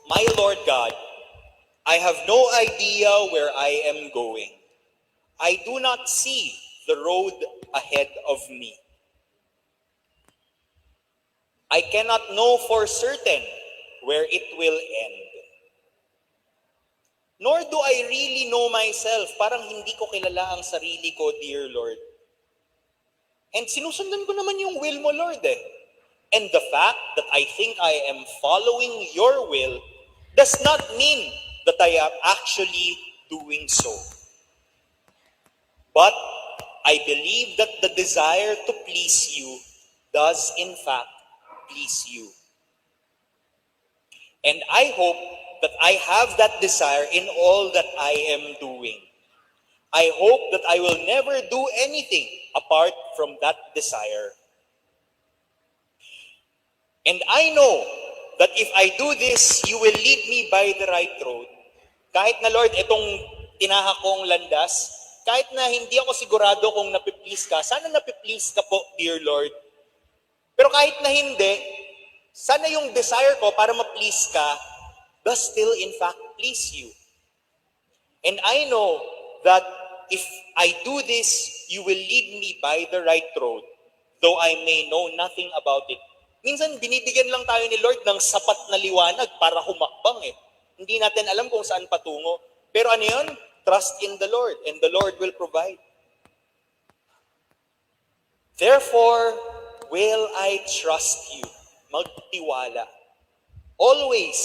My Lord God, I have no idea where I am going. I do not see the road ahead of me. I cannot know for certain where it will end. Nor do I really know myself. Parang hindi ko kilala ang sarili ko, dear Lord. And sinusundan ko naman yung will mo, Lord. And the fact that I think I am following your will does not mean that I am actually doing so. But I believe that the desire to please you does in fact please you. And I hope that I have that desire in all that I am doing. I hope that I will never do anything apart from that desire. And I know that if I do this, you will lead me by the right road. Kahit na Lord, itong tinahak kong landas, kahit na hindi ako sigurado kung napiplease ka, sana napiplease ka po, dear Lord. Pero kahit na hindi, sana yung desire ko para ma-please ka does still in fact please you. And I know that if I do this, you will lead me by the right road, though I may know nothing about it. Minsan, binibigyan lang tayo ni Lord ng sapat na liwanag para humakbang eh. Hindi natin alam kung saan patungo. Pero ano yun? Trust in the Lord, and the Lord will provide. Therefore, will I trust you? Magtiwala. Always,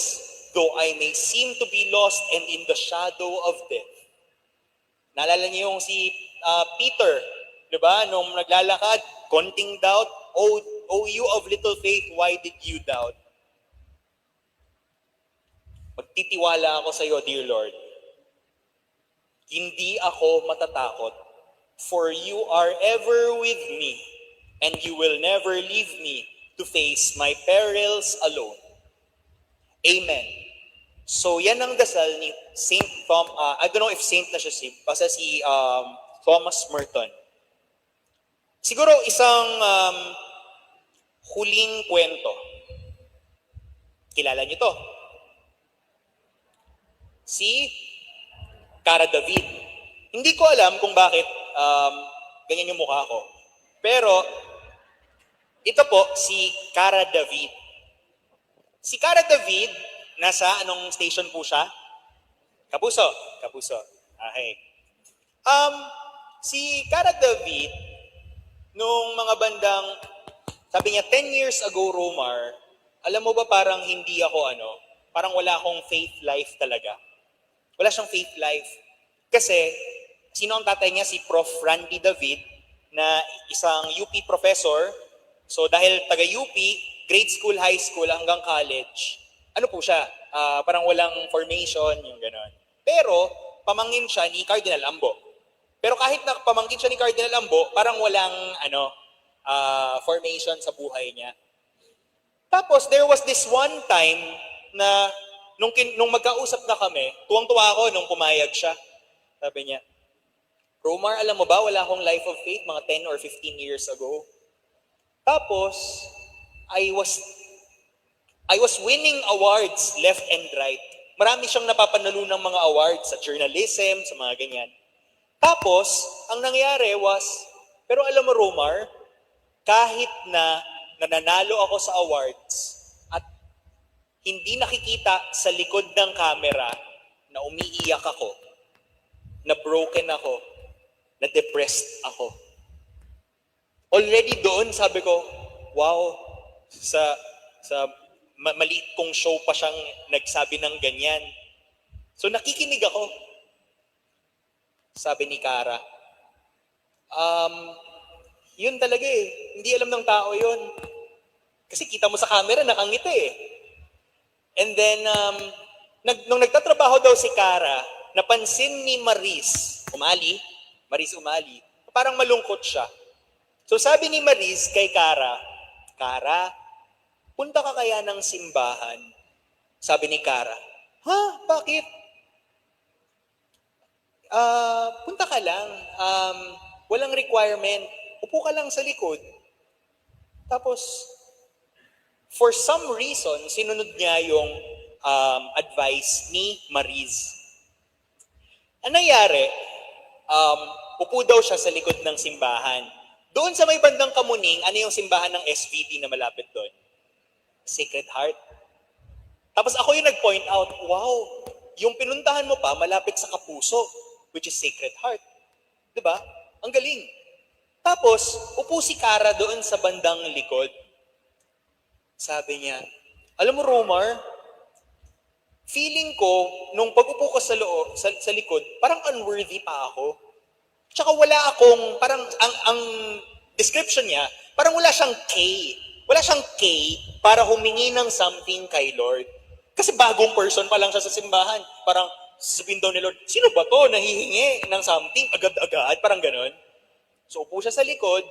though I may seem to be lost and in the shadow of death. Naalala niyo yung si Peter, di ba? Nung naglalakad, konting doubt, O you of little faith, why did you doubt? Magtitiwala ako sa iyo, dear Lord. Hindi ako matatakot, for you are ever with me, and you will never leave me to face my perils alone. Amen. So yan ang dasal ni Saint Tom, I don't know if Saint na siya, basta si Thomas Merton. Siguro isang huling kwento. Kilala niyo to? Si Cara David. Hindi ko alam kung bakit ganyan yung mukha ko. Pero ito po si Cara David. Si Cara David, nasa anong station po siya? Kapuso. Kapuso. Okay. Si Cara David, nung mga bandang, sabi niya, 10 years ago, Romar, alam mo ba parang hindi ako parang wala akong faith life talaga. Wala siyang faith life. Kasi, sino ang tatay niya? Si Prof. Randy David, na isang UP professor. So dahil taga-UP, grade school, high school, hanggang college, ano po siya? Parang walang formation, yung gano'n. Pero, pamangkin siya ni Cardinal Ambo. Pero kahit na pamangkin siya ni Cardinal Ambo, parang walang formation sa buhay niya. Tapos, there was this one time na nung magkausap na kami, tuwang-tuwa ako nung pumayag siya. Sabi niya, Romar, alam mo ba, wala akong life of faith mga 10 or 15 years ago. Tapos, I was winning awards left and right. Marami siyang napapanalo ng mga awards sa journalism, sa mga ganyan. Tapos, ang nangyari was, pero alam mo, Romar, kahit na nananalo ako sa awards at hindi nakikita sa likod ng camera na umiiyak ako, na broken ako, na depressed ako. Already doon, sabi ko, wow, sa maliit kong show pa siyang nagsabi ng ganyan. So nakikinig ako. Sabi ni Cara, yun talaga eh. Hindi alam ng tao yun. Kasi kita mo sa camera, nakangiti eh. And then, nung nagtatrabaho daw si Cara, napansin ni Maris Umali, parang malungkot siya. So sabi ni Maris kay Cara, Cara, punta ka kaya ng simbahan? Sabi ni Cara, ha? Bakit? Punta ka lang. Walang requirement. Upo ka lang sa likod. Tapos, for some reason, sinunod niya yung advice ni Maris. Ang nangyari, upo daw siya sa likod ng simbahan. Doon sa may bandang Kamuning, ano yung simbahan ng SVT na malapit doon? Sacred Heart. Tapos ako yung nag-point out, wow, yung pinuntahan mo pa malapit sa Kapuso, which is Sacred Heart. Diba? Ang galing. Tapos, upo si Cara doon sa bandang likod. Sabi niya, alam mo, Romar, feeling ko, nung pag-upo ko sa likod, parang unworthy pa ako. Tsaka wala akong, parang, ang description niya, parang wala siyang K. Wala siyang K para humingi ng something kay Lord. Kasi bagong person pa lang siya sa simbahan. Parang, sabihin daw ni Lord, sino ba to nahihingi ng something agad-agad? Parang ganon. So, upo siya sa likod,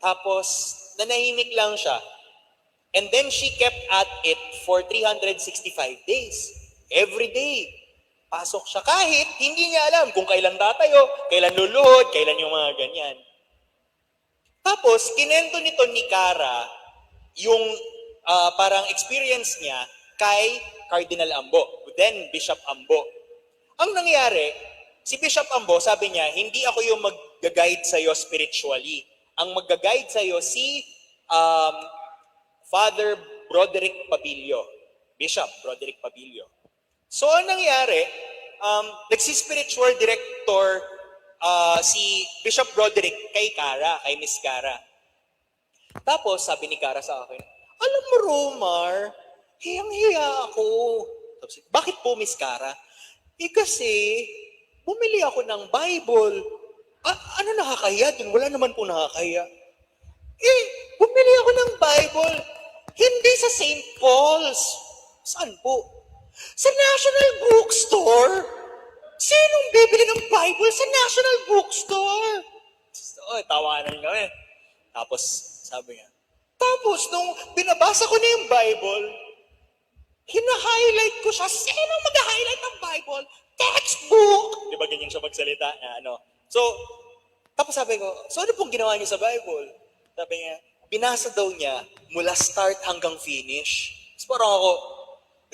tapos, nanahimik lang siya. And then she kept at it for 365 days. Every day. Pasok siya. Kahit hindi niya alam kung kailan tatayo, kailan luluhod, kailan yung mga ganyan. Tapos, kinento nito ni Cara yung parang experience niya kay Cardinal Ambo, then Bishop Ambo. Ang nangyari, si Bishop Ambo, sabi niya, hindi ako yung mag-guide sa'yo spiritually. Ang mag-guide sa'yo si Father Broderick Pabilio. Bishop Broderick Pabilio. So, ang nangyari, nagsi-spiritual director si Bishop Broderick kay Cara, kay Miss Cara. Tapos, sabi ni Cara sa akin, alam mo, Romar, hiyang-hiya ako. Tapos, bakit po, Miss Cara? Kasi, bumili ako ng Bible. Ano nakakahiya dun? Wala naman po nakakahiya. Bumili ako ng Bible. Hindi sa St. Paul's. Saan po? Sa National Bookstore. Sinong bibili ng Bible sa National Bookstore? So, tawanan kami. Tapos, sabi niya, tapos, nung binabasa ko na yung Bible, hina-highlight ko siya. Sino mag-highlight ng Bible? Textbook! Di ba ganyan siya magsalita? So, tapos sabi ko, so ano pong ginawa niyo sa Bible? Sabi niya, binasa daw niya mula start hanggang finish. So parang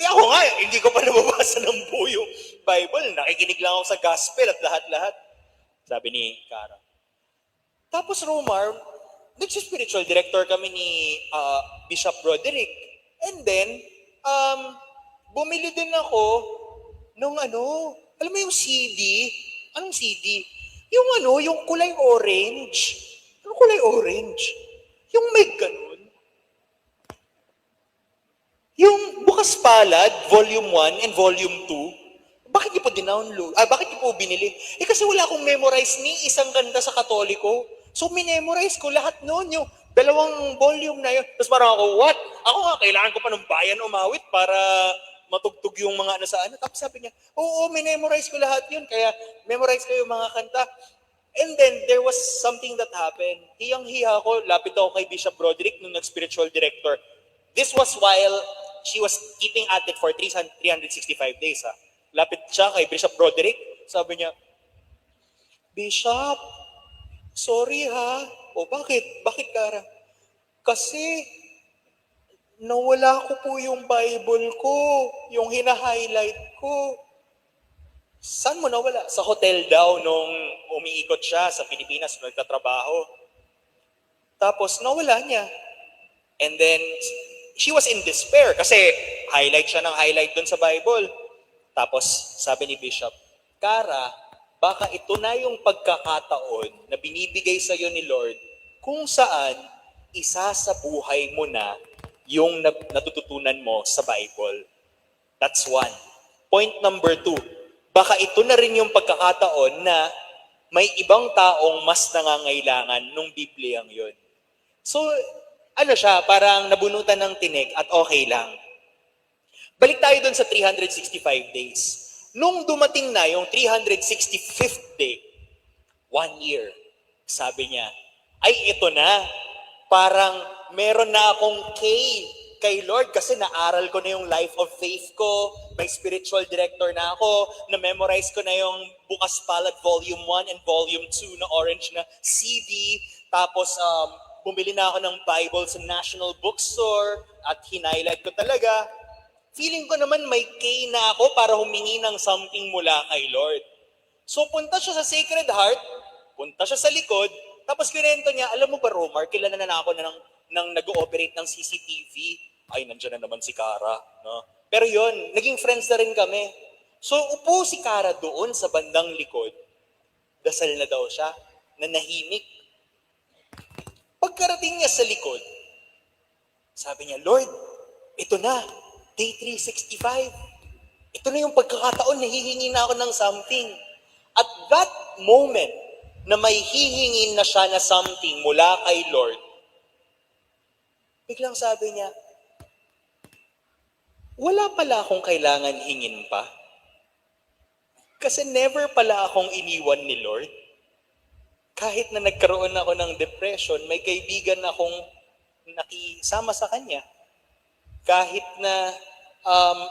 ako nga, hindi ko pa nababasa ng buo yung Bible. Nakikinig lang ako sa gospel at lahat-lahat. Sabi ni Cara. Tapos Romar, nagsi-spiritual director kami ni Bishop Broderick. And then, bumili din ako nung alam mo yung CD? Anong CD? Yung kulay orange. Anong kulay orange? Yung may ganun. Yung Bukas Palad, Volume 1 and Volume 2, bakit niyo po dinownload? Bakit niyo po binili? Kasi wala akong memorize ni isang ganda sa Katoliko. So, minemorize ko lahat noon, yung 2 volume na yun. Tapos parang ako, what? Ako nga, kailangan ko pa ng bayan umawit para matugtog yung mga sa Tapos sabi niya, oo, minemorize ko lahat yun. Kaya, memorize ko yung mga kanta. And then, there was something that happened. Hiyang-hiya ako, lapit ako kay Bishop Broderick nung nag-spiritual director. This was while she was keeping at it for 365 days. Lapit siya kay Bishop Broderick. Sabi niya, Bishop, sorry ha. O bakit? Bakit, Cara? Kasi nawala ko po yung Bible ko, yung hina-highlight ko. Saan mo nawala? Sa hotel daw nung umiikot siya sa Pilipinas, nagtatrabaho. Tapos nawala niya. And then, she was in despair kasi highlight siya ng highlight dun sa Bible. Tapos, sabi ni Bishop, Cara, baka ito na yung pagkakataon na binibigay sa iyo ni Lord kung saan isa sa buhay mo na yung natututunan mo sa Bible. That's one. Point number 2, baka ito na rin yung pagkakataon na may ibang taong mas nangangailangan nung Bibliyang yun. So, siya, parang nabunutan ng tinik at okay lang. Balik tayo dun sa 365 days. Nung dumating na yung 365th day, 1 year, sabi niya, ay ito na, parang meron na akong kay Lord kasi naaral ko na yung life of faith ko, may spiritual director na ako, na-memorize ko na yung Bukas Palad Volume 1 and Volume 2 na orange na CD, tapos bumili na ako ng Bible sa National Bookstore at hinighlight ko talaga. Feeling ko naman may na ako para humingi ng something mula kay Lord. So punta siya sa Sacred Heart, punta siya sa likod, tapos kinento niya, alam mo ba Romar, kilala na ako ng nag-ooperate ng CCTV. Ay, nandiyan na naman si Cara. No? Pero yun, naging friends na rin kami. So upo si Cara doon sa bandang likod, dasal na daw siya, na nahimik. Pagkarating niya sa likod, sabi niya, Lord, ito na, day 365. Ito na yung pagkakataon na hihingi na ako ng something. At that moment na may hihingin na siya na something mula kay Lord, biglang sabi niya, wala pala akong kailangan hingin pa. Kasi never pala akong iniwan ni Lord. Kahit na nagkaroon ako ng depression, may kaibigan akong nakisama sa kanya. Kahit na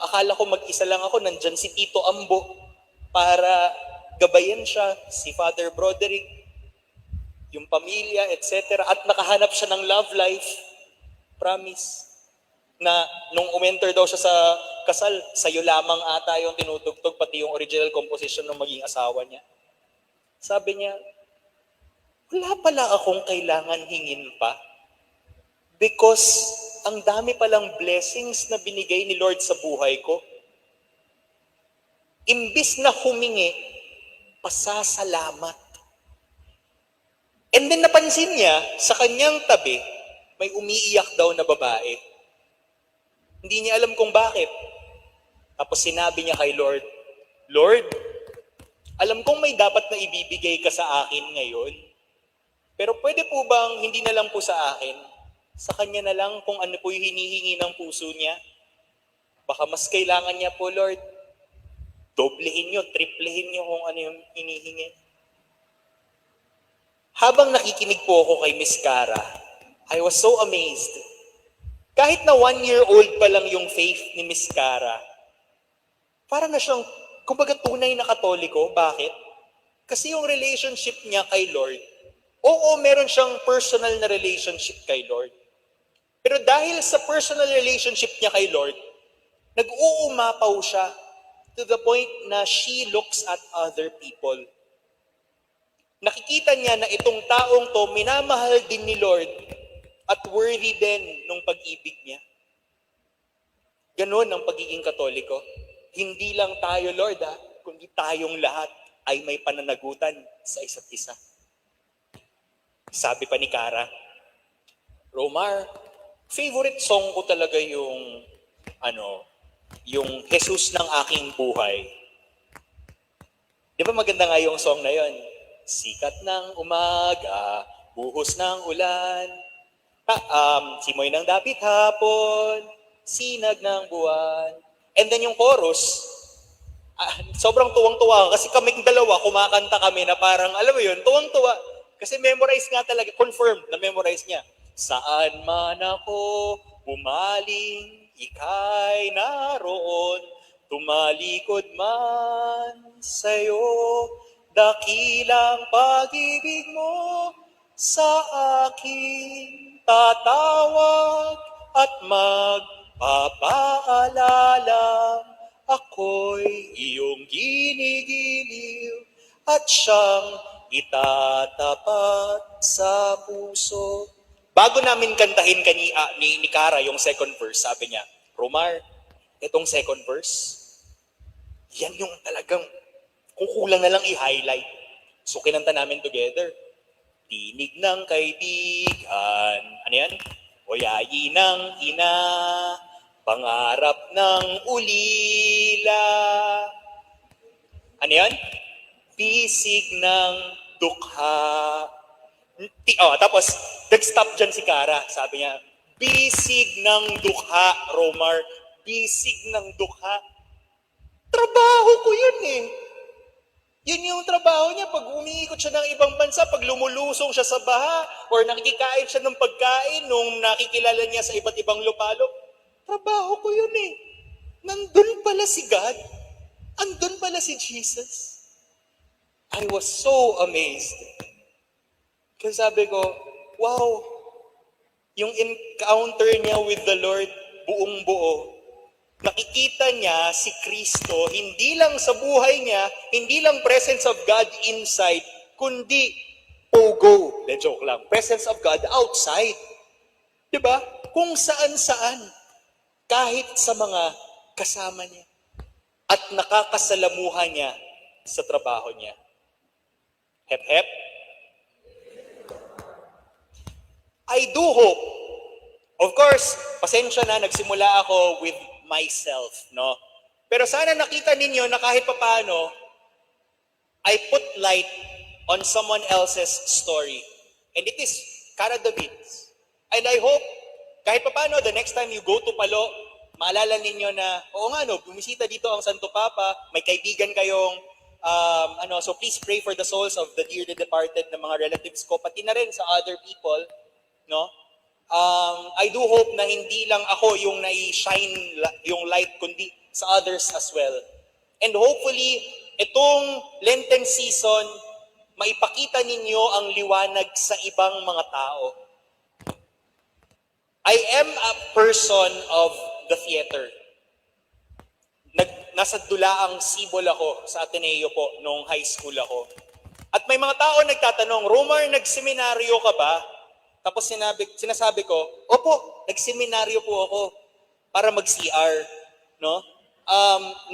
akala ko mag-isa lang ako, nandyan si Tito Ambo para gabayan siya, si Father Broderick, yung pamilya, etc. At nakahanap siya ng love life. Promise. Na nung umenter daw siya sa kasal, sa'yo lamang ata yung tinutugtog, pati yung original composition ng maging asawa niya. Sabi niya, wala pala akong kailangan hingin pa. Because ang dami palang blessings na binigay ni Lord sa buhay ko. Imbis na humingi, pasasalamat. And then napansin niya, sa kanyang tabi, may umiiyak daw na babae. Hindi niya alam kung bakit. Tapos sinabi niya kay Lord, Lord, alam kong may dapat na ibibigay ka sa akin ngayon. Pero pwede po bang hindi na lang po sa akin? Sa kanya na lang kung ano po yung hinihingi ng puso niya? Baka mas kailangan niya po, Lord. Doblehin niyo, triplehin niyo kung ano yung hinihingi. Habang nakikinig po ako kay Miss Cara, I was so amazed. Kahit na 1-year-old pa lang yung faith ni Miss Cara, para na siyang, kumbaga tunay na Katoliko. Bakit? Kasi yung relationship niya kay Lord, oo, meron siyang personal na relationship kay Lord. Pero dahil sa personal relationship niya kay Lord, nag-uumapaw siya to the point na she looks at other people. Nakikita niya na itong taong to, minamahal din ni Lord at worthy din ng pag-ibig niya. Ganon ang pagiging Katoliko. Hindi lang tayo, Lord, kundi tayong lahat ay may pananagutan sa isa't isa. Sabi pa ni Cara, Romar, favorite song ko talaga yung Jesus ng aking buhay. Di ba maganda nga yung song na yon? Sikat ng umaga, buhos ng ulan, simoy ng dapit hapon, sinag ng buwan. And then yung chorus, sobrang tuwang-tuwa kasi kaming dalawa, kumakanta kami na parang, alam mo yun, tuwang-tuwa. Kasi memorize nga talaga, confirmed na memorize niya. Saan man ako bumaling, ika'y naroon, tumalikod man sa'yo, dakilang pag-ibig mo sa akin tatawag at magpapaalala. Ako'y iyong ginigiliw at siyang itatapat sa puso. Bago namin kantahin ni Cara yung second verse, sabi niya, Romar, itong second verse, yan yung talagang kung kulang na lang i-highlight. So kinanta namin together. Tinig ng kaibigan, ano yan? Oyayi ng ina, pangarap ng ulila. Ano yan? Bisig ng dukha. Tapos, nag-stop dyan si Cara. Sabi niya, bisig ng dukha, Romar. Bisig ng dukha. Trabaho ko yun eh. Yun yung trabaho niya pag umiikot siya ng ibang bansa, pag lumulusong siya sa baha, or nakikikain siya ng pagkain nung nakikilala niya sa iba't ibang lupalop. Trabaho ko yun eh. Nandun pala si God. Andun pala si Jesus. I was so amazed. Kasi sabi ko, wow, yung encounter niya with the Lord, buong buo. Nakikita niya si Kristo, hindi lang sa buhay niya, hindi lang presence of God inside, kundi pogo. De joke lang. Presence of God outside. Diba? Kung saan-saan. Kahit sa mga kasama niya. At nakakasalamuhan niya sa trabaho niya. Hep-hep. I do hope. Of course, pasensya na, nagsimula ako with myself, no? Pero sana nakita ninyo na kahit papaano, I put light on someone else's story. And it is Cara David's. And I hope, kahit papaano, the next time you go to Palo, maalala ninyo na, oo nga no, bumisita dito ang Santo Papa, may kaibigan kayong, so please pray for the souls of the dearly departed na mga relatives ko, pati na rin sa other people, no? I do hope na hindi lang ako yung nai-shine yung light, kundi sa others as well. And hopefully, itong Lenten season, maipakita ninyo ang liwanag sa ibang mga tao. I am a person of the theater. Nasa Dulaang Sibol ako sa Ateneo po nung high school ako. At may mga tao nagtatanong, Romar, nagseminaryo ka ba? Tapos sinasabi ko, opo, nagseminaryo po ako para mag-CR, no?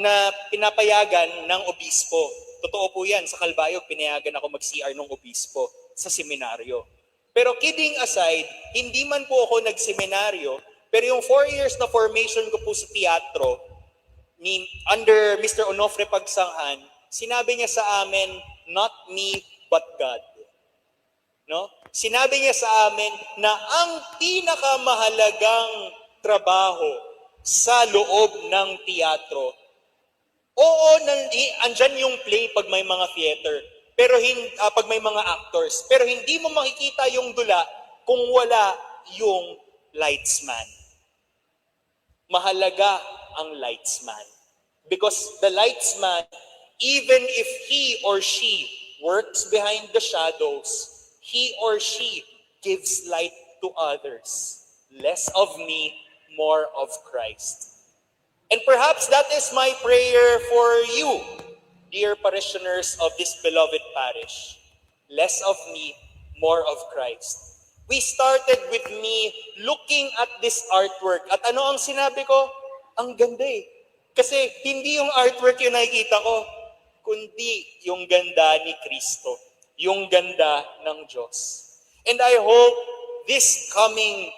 Na pinapayagan ng obispo. Totoo po yan, sa Calbayog, pinayagan ako mag-CR ng obispo sa seminaryo. Pero kidding aside, hindi man po ako nag-seminaryo, pero yung 4 years na formation ko po sa teatro, under Mr. Onofre Pagsanghan, sinabi niya sa amin, not me, but God. No? Sinabi niya sa amin na ang pinakamahalagang trabaho sa loob ng teatro. Oo, andyan yung play pag may mga theater, pero pag may mga actors, pero hindi mo makikita yung dula kung wala yung lightsman. Mahalaga ang lightsman. Because the lightsman, even if he or she works behind the shadows, he or she gives light to others. Less of me, more of Christ. And perhaps that is my prayer for you, dear parishioners of this beloved parish. Less of me, more of Christ. We started with me looking at this artwork. At ano ang sinabi ko? Ang ganda eh. Kasi hindi yung artwork yung nakikita ko, kundi yung ganda ni Kristo. Yung ganda ng Diyos. And I hope this coming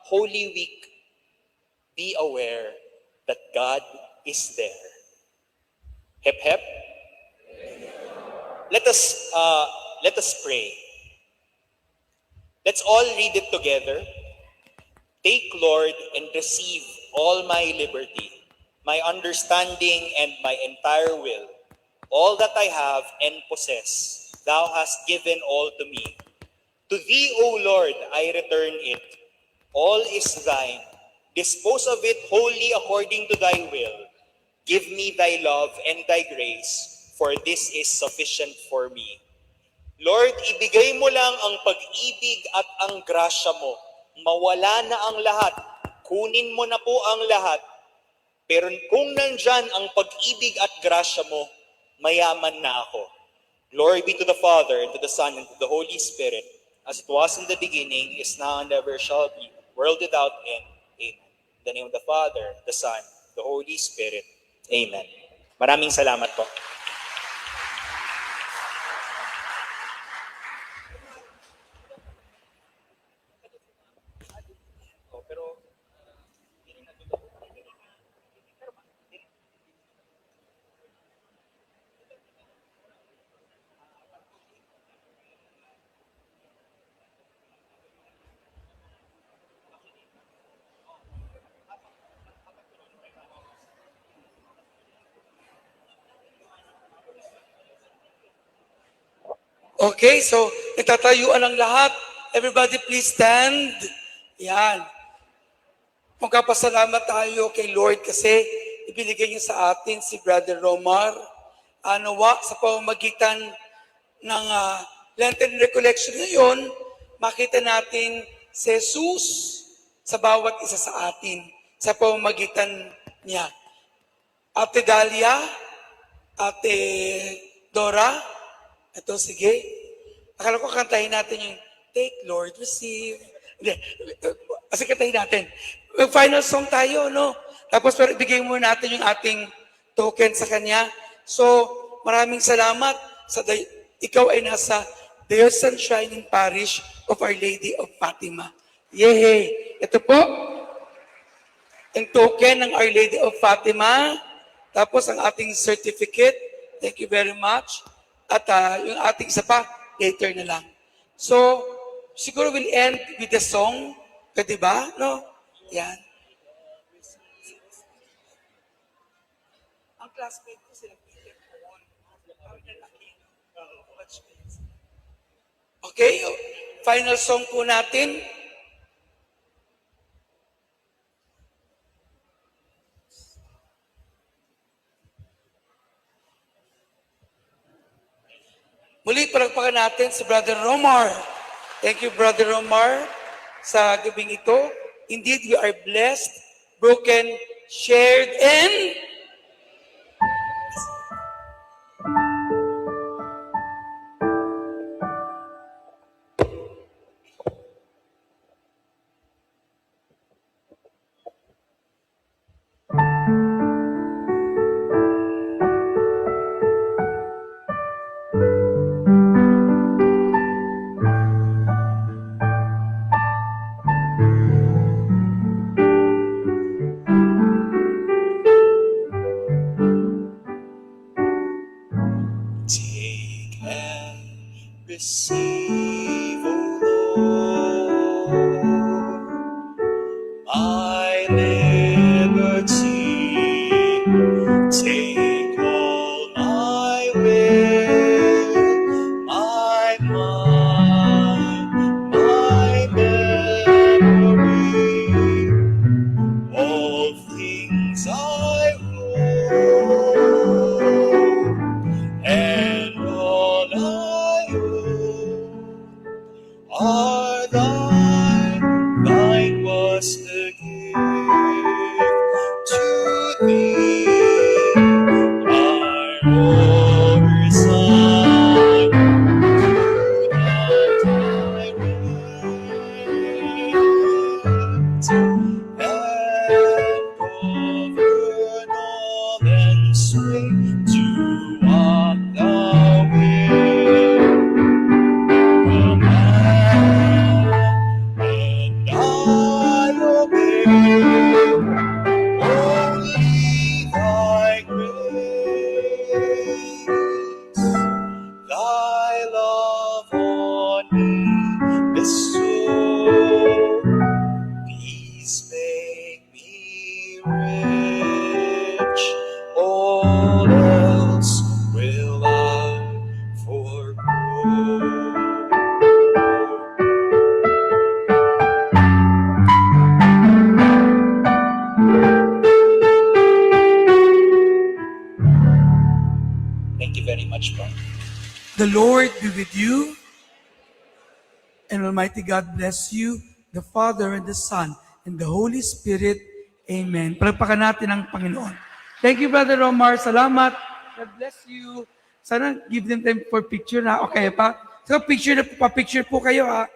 Holy Week, be aware that God is there. Hep hep. Let us pray. Let's all read it together. Take, Lord, and receive all my liberty, my understanding, and my entire will. All that I have and possess, thou hast given all to me. To thee, O Lord, I return it. All is thine. Dispose of it wholly according to thy will. Give me thy love and thy grace, for this is sufficient for me. Lord, ibigay mo lang ang pag-ibig at ang grasya mo. Mawala na ang lahat. Kunin mo na po ang lahat. Pero kung nandyan ang pag-ibig at grasya mo, mayaman na ako. Glory be to the Father, and to the Son, and to the Holy Spirit, as it was in the beginning, is now, and ever shall be, world without end. Amen. In the name of the Father, the Son, the Holy Spirit. Amen. Maraming salamat po. Okay, so nagtatayuan ang lahat. Everybody please stand. Yan. Magkapasalamat tayo kay Lord kasi ibinigay niya sa atin si Brother Romar. Nawa sa pamamagitan ng Lenten Recollection ngayon, makita natin si Jesus sa bawat isa sa atin sa pamamagitan niya. Ate Dalia, Ate Dora, ito, sige. Akala ko kantahin natin yung Take, Lord, Receive. Hindi. Kasi kantahin natin. Final song tayo, no? Tapos pero ibigay muna natin yung ating token sa kanya. So, maraming salamat sa ikaw ay nasa Diocesan Shrine Parish of Our Lady of Fatima. Yehey! Ito po, ang token ng Our Lady of Fatima. Tapos ang ating certificate, thank you very much. At yung ating isa pa, later na lang. So, siguro we'll end with the song. Pwede ba? No? Yan. Ang classmate ko sila Peter Paul. Parang lalaki. Okay, final song po natin. Muli, palagpakan natin si Brother Romar. Thank you, Brother Romar, sa gabing ito. Indeed, we are blessed, broken, shared, and Take and receive, O Lord, my liberty. Take all my will, my mind, my memory, all things I owe, and all I owe are thine. Thine was the gift to thee. I resign to thy tyrant, and govern all and sway to what thou wilt command, and I obey. Only thy grace, thy love on me bestow. These make me rich, all else will I forego. Thank you very much, Bro. the Lord be with you, and Almighty God bless you, the Father and the Son and the Holy Spirit. Amen. Palagpakan natin ang Panginoon. Thank you, Brother Romar. Salamat. God bless you. Sana give them time for picture na. Okay pa? So picture na po, pa-picture po kayo ha.